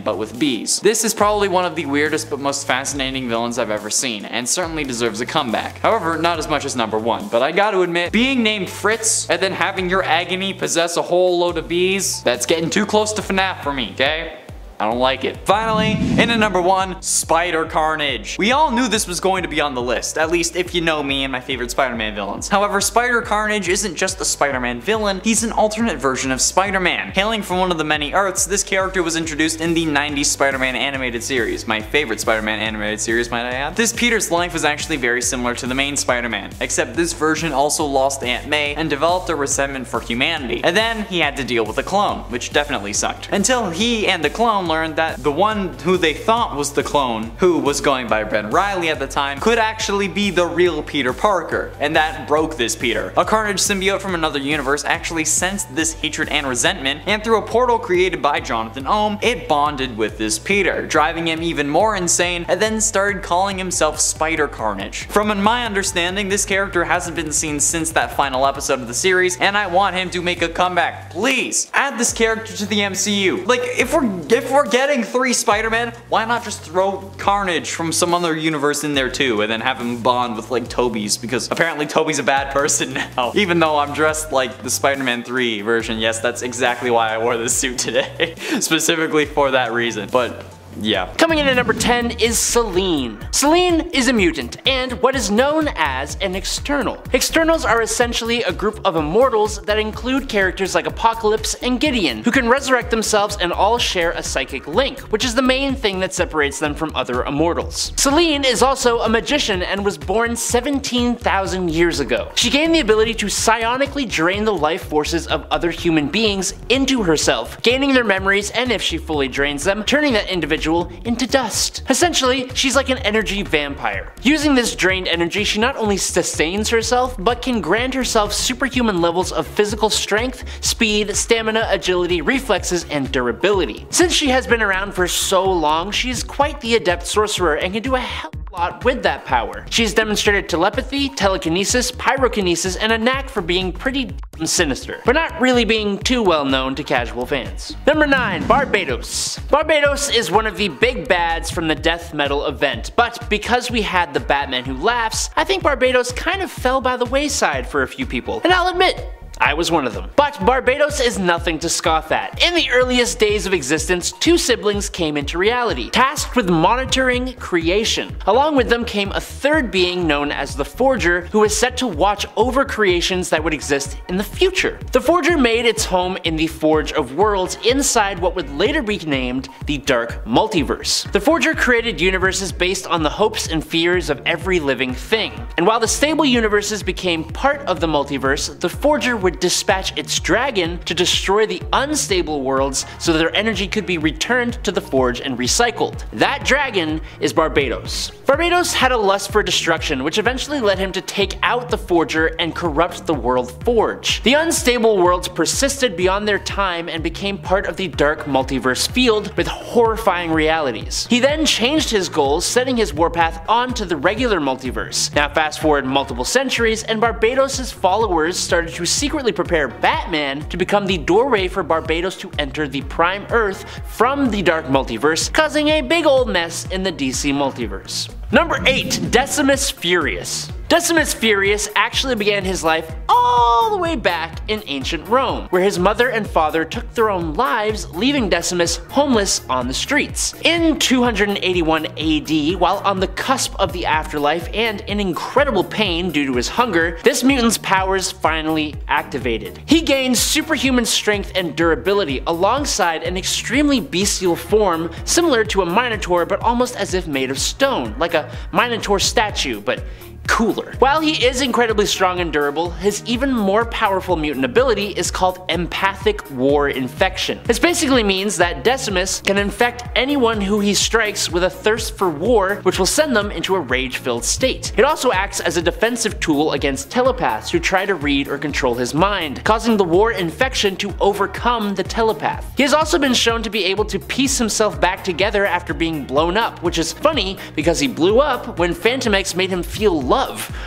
but with bees. This is probably one of the weirdest but most fascinating villains I've ever seen, and certainly deserves a comeback. However, not as much as number 1, but I gotta admit, being named Fritz and then having your agony possess a whole load of bees, that's getting too close to FNAF for me, okay? I don't like it. Finally, in at number 1, Spider Carnage. We all knew this was going to be on the list, at least if you know me and my favorite Spider-Man villains. However, Spider Carnage isn't just a Spider-Man villain, he's an alternate version of Spider-Man. Hailing from one of the many Earths, this character was introduced in the 90s Spider-Man animated series, my favorite Spider-Man animated series, might I add. This Peter's life was actually very similar to the main Spider-Man, except this version also lost Aunt May and developed a resentment for humanity. And then he had to deal with a clone, which definitely sucked. Until he and the clone learned that the one who they thought was the clone, who was going by Ben Reilly at the time, could actually be the real Peter Parker, and that broke this Peter. A Carnage symbiote from another universe actually sensed this hatred and resentment, and through a portal created by Jonathan Ohm, it bonded with this Peter, driving him even more insane, and then started calling himself Spider Carnage. From my understanding, this character hasn't been seen since that final episode of the series, and I want him to make a comeback. Please, add this character to the MCU. Like, if we're getting 3 Spider-Man, why not just throw Carnage from some other universe in there too, and then have him bond with like Tobey's, because apparently Tobey's a bad person now. Even though I'm dressed like the Spider-Man 3 version. Yes, that's exactly why I wore this suit today. Specifically for that reason. But yeah. Coming in at number 10 is Selene. Selene is a mutant and what is known as an external. Externals are essentially a group of immortals that include characters like Apocalypse and Gideon, who can resurrect themselves and all share a psychic link, which is the main thing that separates them from other immortals. Selene is also a magician and was born 17,000 years ago. She gained the ability to psionically drain the life forces of other human beings into herself, gaining their memories, and if she fully drains them, turning that individual into dust. Essentially, she's like an energy vampire. Using this drained energy, she not only sustains herself, but can grant herself superhuman levels of physical strength, speed, stamina, agility, reflexes, and durability. Since she has been around for so long, she's quite the adept sorcerer and can do a hell of a lot with that power. She's demonstrated telepathy, telekinesis, pyrokinesis, and a knack for being pretty sinister, but not really being too well known to casual fans. Number 9, Barbados. Barbados is one of the big bads from the death metal event, but because we had the Batman Who Laughs, I think Barbados kind of fell by the wayside for a few people, and I'll admit, I was one of them. But Barbados is nothing to scoff at. In the earliest days of existence, 2 siblings came into reality, tasked with monitoring creation. Along with them came a 3rd being known as the Forger, who was set to watch over creations that would exist in the future. The Forger made its home in the Forge of Worlds inside what would later be named the Dark Multiverse. The Forger created universes based on the hopes and fears of every living thing. And while the stable universes became part of the multiverse, the Forger would dispatch its dragon to destroy the unstable worlds so that their energy could be returned to the Forge and recycled. That dragon is Barbados. Barbados had a lust for destruction, which eventually led him to take out the Forger and corrupt the World Forge. The unstable worlds persisted beyond their time and became part of the Dark Multiverse field with horrifying realities. He then changed his goals, setting his warpath onto the regular multiverse. Now fast forward multiple centuries, and Barbados' followers started to secretly prepare Batman to become the doorway for Barbados to enter the Prime Earth from the Dark Multiverse, causing a big old mess in the DC Multiverse. Number 8, Decimus Furious. Decimus Furious actually began his life all the way back in ancient Rome, where his mother and father took their own lives, leaving Decimus homeless on the streets. In 281 AD, while on the cusp of the afterlife and in incredible pain due to his hunger, this mutant's powers finally activated. He gained superhuman strength and durability alongside an extremely bestial form similar to a Minotaur, but almost as if made of stone, like a Minotaur statue, but cooler. While he is incredibly strong and durable, his even more powerful mutant ability is called Empathic War Infection. This basically means that Decimus can infect anyone who he strikes with a thirst for war, which will send them into a rage-filled state. It also acts as a defensive tool against telepaths who try to read or control his mind, causing the war infection to overcome the telepath. He has also been shown to be able to piece himself back together after being blown up, which is funny because he blew up when Phantom X made him feel love,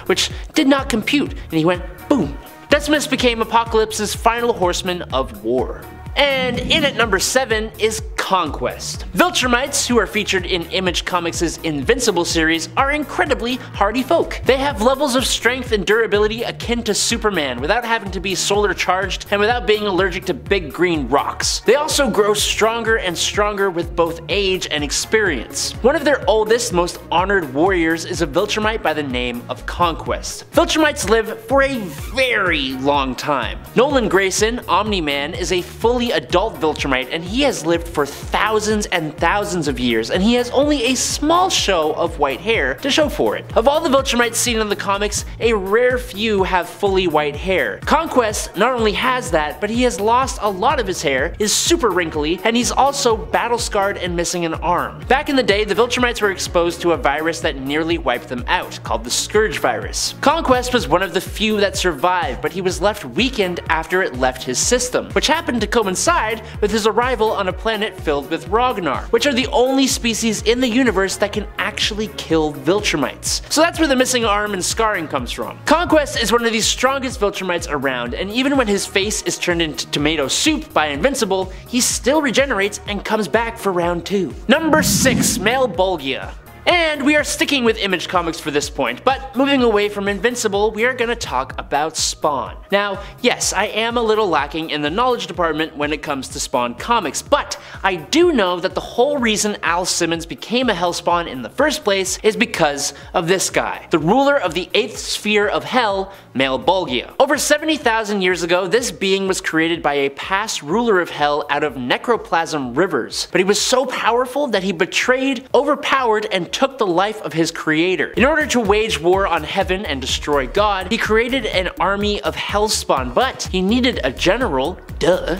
which did not compute, and he went boom. Decimus became Apocalypse's final horseman of war. And in at number 7 is Conquest. Viltrumites, who are featured in Image Comics' Invincible series, are incredibly hardy folk. They have levels of strength and durability akin to Superman without having to be solar charged and without being allergic to big green rocks. They also grow stronger and stronger with both age and experience. One of their oldest, most honored warriors is a Viltrumite by the name of Conquest. Viltrumites live for a very long time. Nolan Grayson, Omni-Man, is a fully adult Viltrumite, and he has lived for thousands and thousands of years, and he has only a small show of white hair to show for it. Of all the Viltrumites seen in the comics, a rare few have fully white hair. Conquest not only has that, but he has lost a lot of his hair, is super wrinkly, and he's also battle scarred and missing an arm. Back in the day, the Viltrumites were exposed to a virus that nearly wiped them out, called the Scourge virus. Conquest was one of the few that survived, but he was left weakened after it left his system, which happened to coincide with his arrival on a planet filled with Ragnar, which are the only species in the universe that can actually kill Viltrumites. So that's where the missing arm and scarring comes from. Conquest is one of the strongest Viltrumites around, and even when his face is turned into tomato soup by Invincible, he still regenerates and comes back for round 2. Number 6. Male Bolgia. And we are sticking with Image Comics for this point, but moving away from Invincible, we are going to talk about Spawn. Now, yes, I am a little lacking in the knowledge department when it comes to Spawn comics, but I do know that the whole reason Al Simmons became a Hellspawn in the first place is because of this guy, the ruler of the 8th sphere of Hell, Male Bolgia. Over 70,000 years ago, this being was created by a past ruler of Hell out of necroplasm rivers, but he was so powerful that he betrayed, overpowered, and took the life of his creator. In order to wage war on heaven and destroy God, he created an army of Hellspawn, but he needed a general,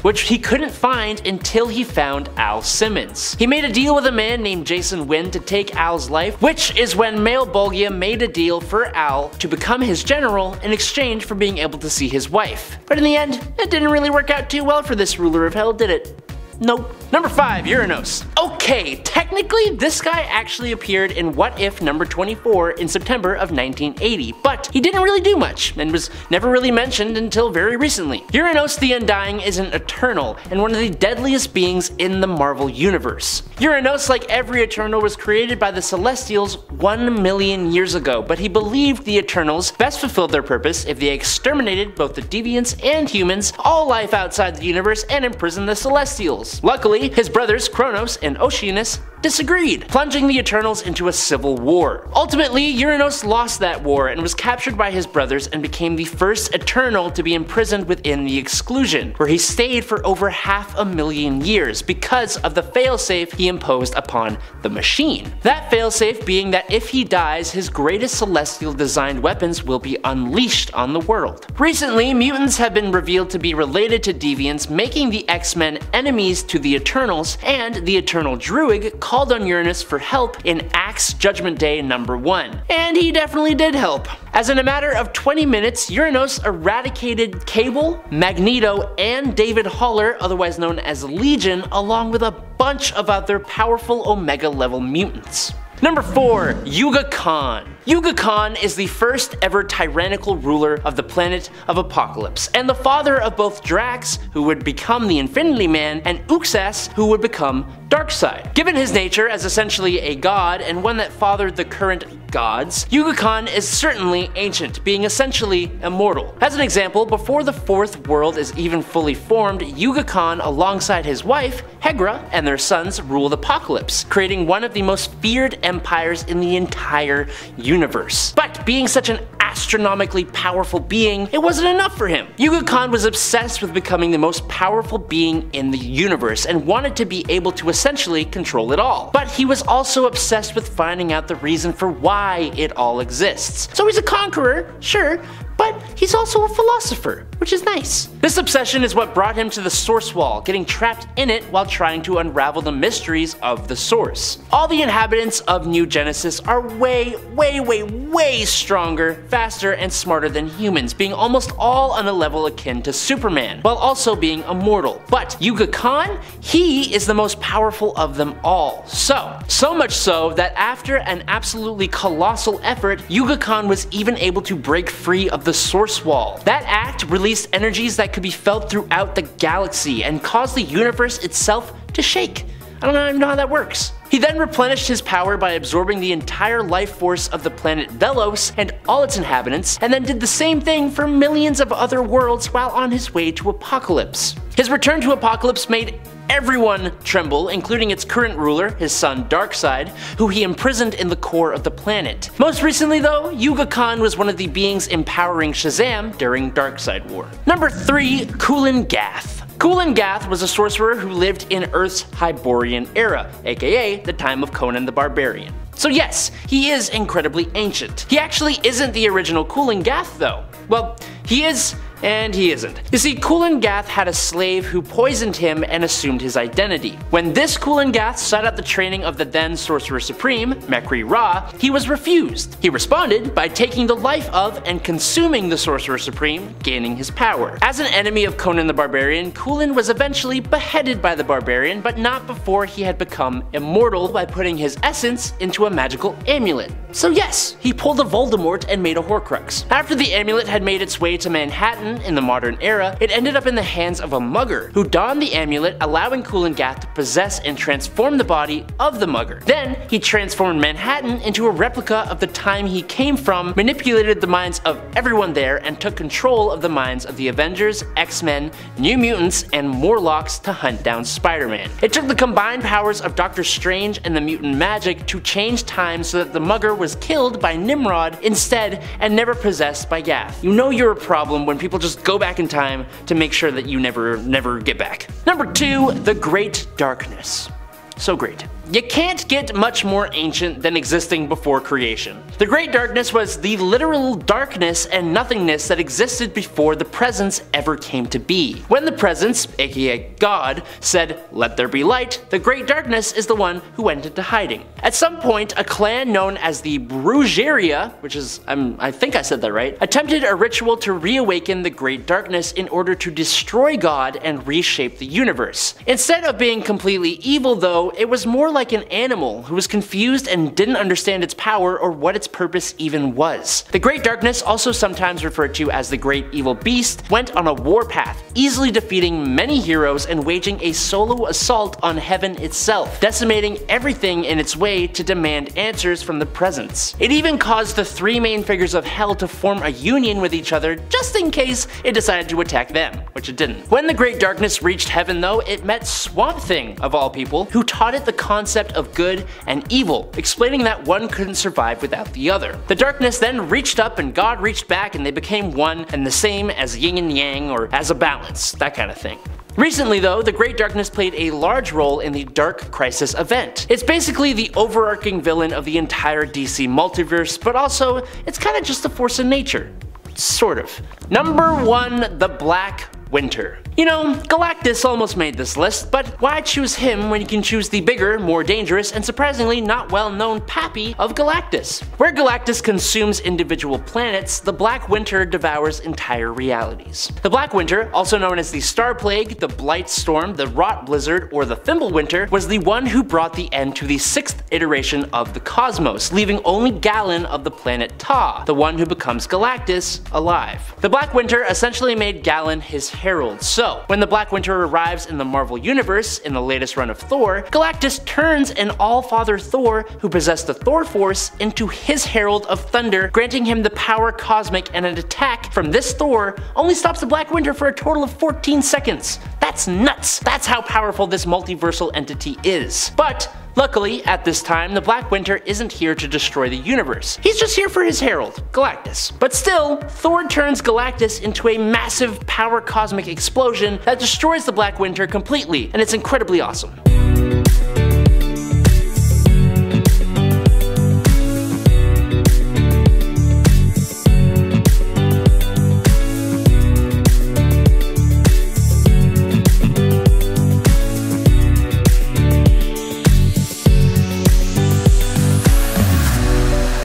which he couldn't find until he found Al Simmons. He made a deal with a man named Jason Wynn to take Al's life, which is when Male Bolgia made a deal for Al to become his general in exchange for being able to see his wife. But in the end, it didn't really work out too well for this ruler of Hell, did it? Nope. Number 5, Uranos. Okay, technically this guy actually appeared in What If number 24 in September of 1980, but he didn't really do much and was never really mentioned until very recently. Uranos the Undying is an Eternal and one of the deadliest beings in the Marvel Universe. Uranos, like every Eternal, was created by the Celestials 1 million years ago, but he believed the Eternals best fulfilled their purpose if they exterminated both the deviants and humans, all life outside the universe, and imprisoned the Celestials. Luckily, his brothers Kronos and Oceanus disagreed, plunging the Eternals into a civil war. Ultimately, Uranos lost that war and was captured by his brothers and became the first Eternal to be imprisoned within the Exclusion, where he stayed for over 500,000 years because of the failsafe he imposed upon the Machine. That failsafe being that if he dies, his greatest celestial designed weapons will be unleashed on the world. Recently, mutants have been revealed to be related to deviants, making the X-Men enemies to the Eternals, and the Eternal Druid called on Uranus for help in Axe Judgment Day number 1. And he definitely did help, as in a matter of 20 minutes, Uranos eradicated Cable, Magneto, and David Haller, otherwise known as Legion, along with a bunch of other powerful Omega level mutants. Number 4. Yuga Khan. Yuga Khan is the first ever tyrannical ruler of the planet of Apocalypse, and the father of both Drax, who would become the Infinity Man, and Uxas, who would become Darkseid. Given his nature as essentially a god and one that fathered the current gods, Yuga Khan is certainly ancient, being essentially immortal. As an example, before the 4th world is even fully formed, Yuga Khan alongside his wife, Hegra, and their sons ruled Apocalypse, creating one of the most feared empires in the entire universe. But being such an astronomically powerful being, it wasn't enough for him. Yuga Khan was obsessed with becoming the most powerful being in the universe and wanted to be able to essentially control it all. But he was also obsessed with finding out the reason for why it all exists. So he's a conqueror, sure, but he's also a philosopher, which is nice. This obsession is what brought him to the Source Wall, getting trapped in it while trying to unravel the mysteries of the Source. All the inhabitants of New Genesis are way stronger, faster, and smarter than humans, being almost all on a level akin to Superman, while also being immortal. But Yuga Khan, he is the most powerful of them all. So much so that after an absolutely colossal effort, Yuga Khan was even able to break free of the Source Wall. That act released energies that could be felt throughout the galaxy and caused the universe itself to shake. I don't even know how that works. He then replenished his power by absorbing the entire life force of the planet Velos and all its inhabitants, and then did the same thing for millions of other worlds while on his way to Apocalypse. His return to Apocalypse made everyone tremble, including its current ruler, his son Darkseid, who he imprisoned in the core of the planet. Most recently though, Yuga Khan was one of the beings empowering Shazam during Darkseid War. Number 3. Kulan Gath. Kulan Gath was a sorcerer who lived in Earth's Hyborian era, aka the time of Conan the Barbarian. So yes, he is incredibly ancient. He actually isn't the original Kulan Gath though. Well, he is, and he isn't. You see, Kulan Gath had a slave who poisoned him and assumed his identity. When this Kulan Gath sought out the training of the then Sorcerer Supreme, Mekri Ra, he was refused. He responded by taking the life of and consuming the Sorcerer Supreme, gaining his power. As an enemy of Conan the Barbarian, Kulan was eventually beheaded by the Barbarian, but not before he had become immortal by putting his essence into a magical amulet. So yes, he pulled a Voldemort and made a Horcrux. After the amulet had made its way to Manhattan in the modern era, it ended up in the hands of a mugger, who donned the amulet, allowing Kulan Gath to possess and transform the body of the mugger. Then, he transformed Manhattan into a replica of the time he came from, manipulated the minds of everyone there, and took control of the minds of the Avengers, X-Men, New Mutants, and Morlocks to hunt down Spider-Man. It took the combined powers of Doctor Strange and the mutant magic to change time so that the mugger was killed by Nimrod instead and never possessed by Gath. You know you're a problem when people just go back in time to make sure that you never get back. Number 2, the Great Darkness. So great. You can't get much more ancient than existing before creation. The Great Darkness was the literal darkness and nothingness that existed before the Presence ever came to be. When the Presence, aka God, said, "Let there be light," the Great Darkness is the one who went into hiding. At some point, a clan known as the Brujeria, which is, I think I said that right, attempted a ritual to reawaken the Great Darkness in order to destroy God and reshape the universe. Instead of being completely evil though, it was more like an animal who was confused and didn't understand its power or what its purpose even was. The Great Darkness, also sometimes referred to as the Great Evil Beast, went on a warpath, easily defeating many heroes and waging a solo assault on heaven itself, decimating everything in its way to demand answers from the Presence. It even caused the 3 main figures of hell to form a union with each other just in case it decided to attack them, which it didn't. When the Great Darkness reached heaven though, it met Swamp Thing, of all people, who taught it the concept of good and evil, explaining that one couldn't survive without the other. The darkness then reached up and God reached back and they became one and the same as yin and yang, or as a balance, that kind of thing. Recently though, the Great Darkness played a large role in the Dark Crisis event. It's basically the overarching villain of the entire DC multiverse, but also, it's kinda just a force of nature. Sort of. Number 1, the Black Winter. You know, Galactus almost made this list, but why choose him when you can choose the bigger, more dangerous, and surprisingly not well-known Pappy of Galactus? Where Galactus consumes individual planets, the Black Winter devours entire realities. The Black Winter, also known as the Star Plague, the Blight Storm, the Rot Blizzard, or the Thimble Winter, was the one who brought the end to the 6th iteration of the cosmos, leaving only Galen of the planet Ta, the one who becomes Galactus, alive. The Black Winter essentially made Galen his herald, so when the Black Winter arrives in the Marvel Universe in the latest run of Thor, Galactus turns an All-Father Thor who possessed the Thor Force into his Herald of Thunder, granting him the power cosmic, and an attack from this Thor only stops the Black Winter for a total of 14 seconds. That's nuts! That's how powerful this multiversal entity is. But luckily, at this time, the Black Winter isn't here to destroy the universe. He's just here for his herald, Galactus. But still, Thor turns Galactus into a massive power cosmic explosion that destroys the Black Winter completely, and it's incredibly awesome.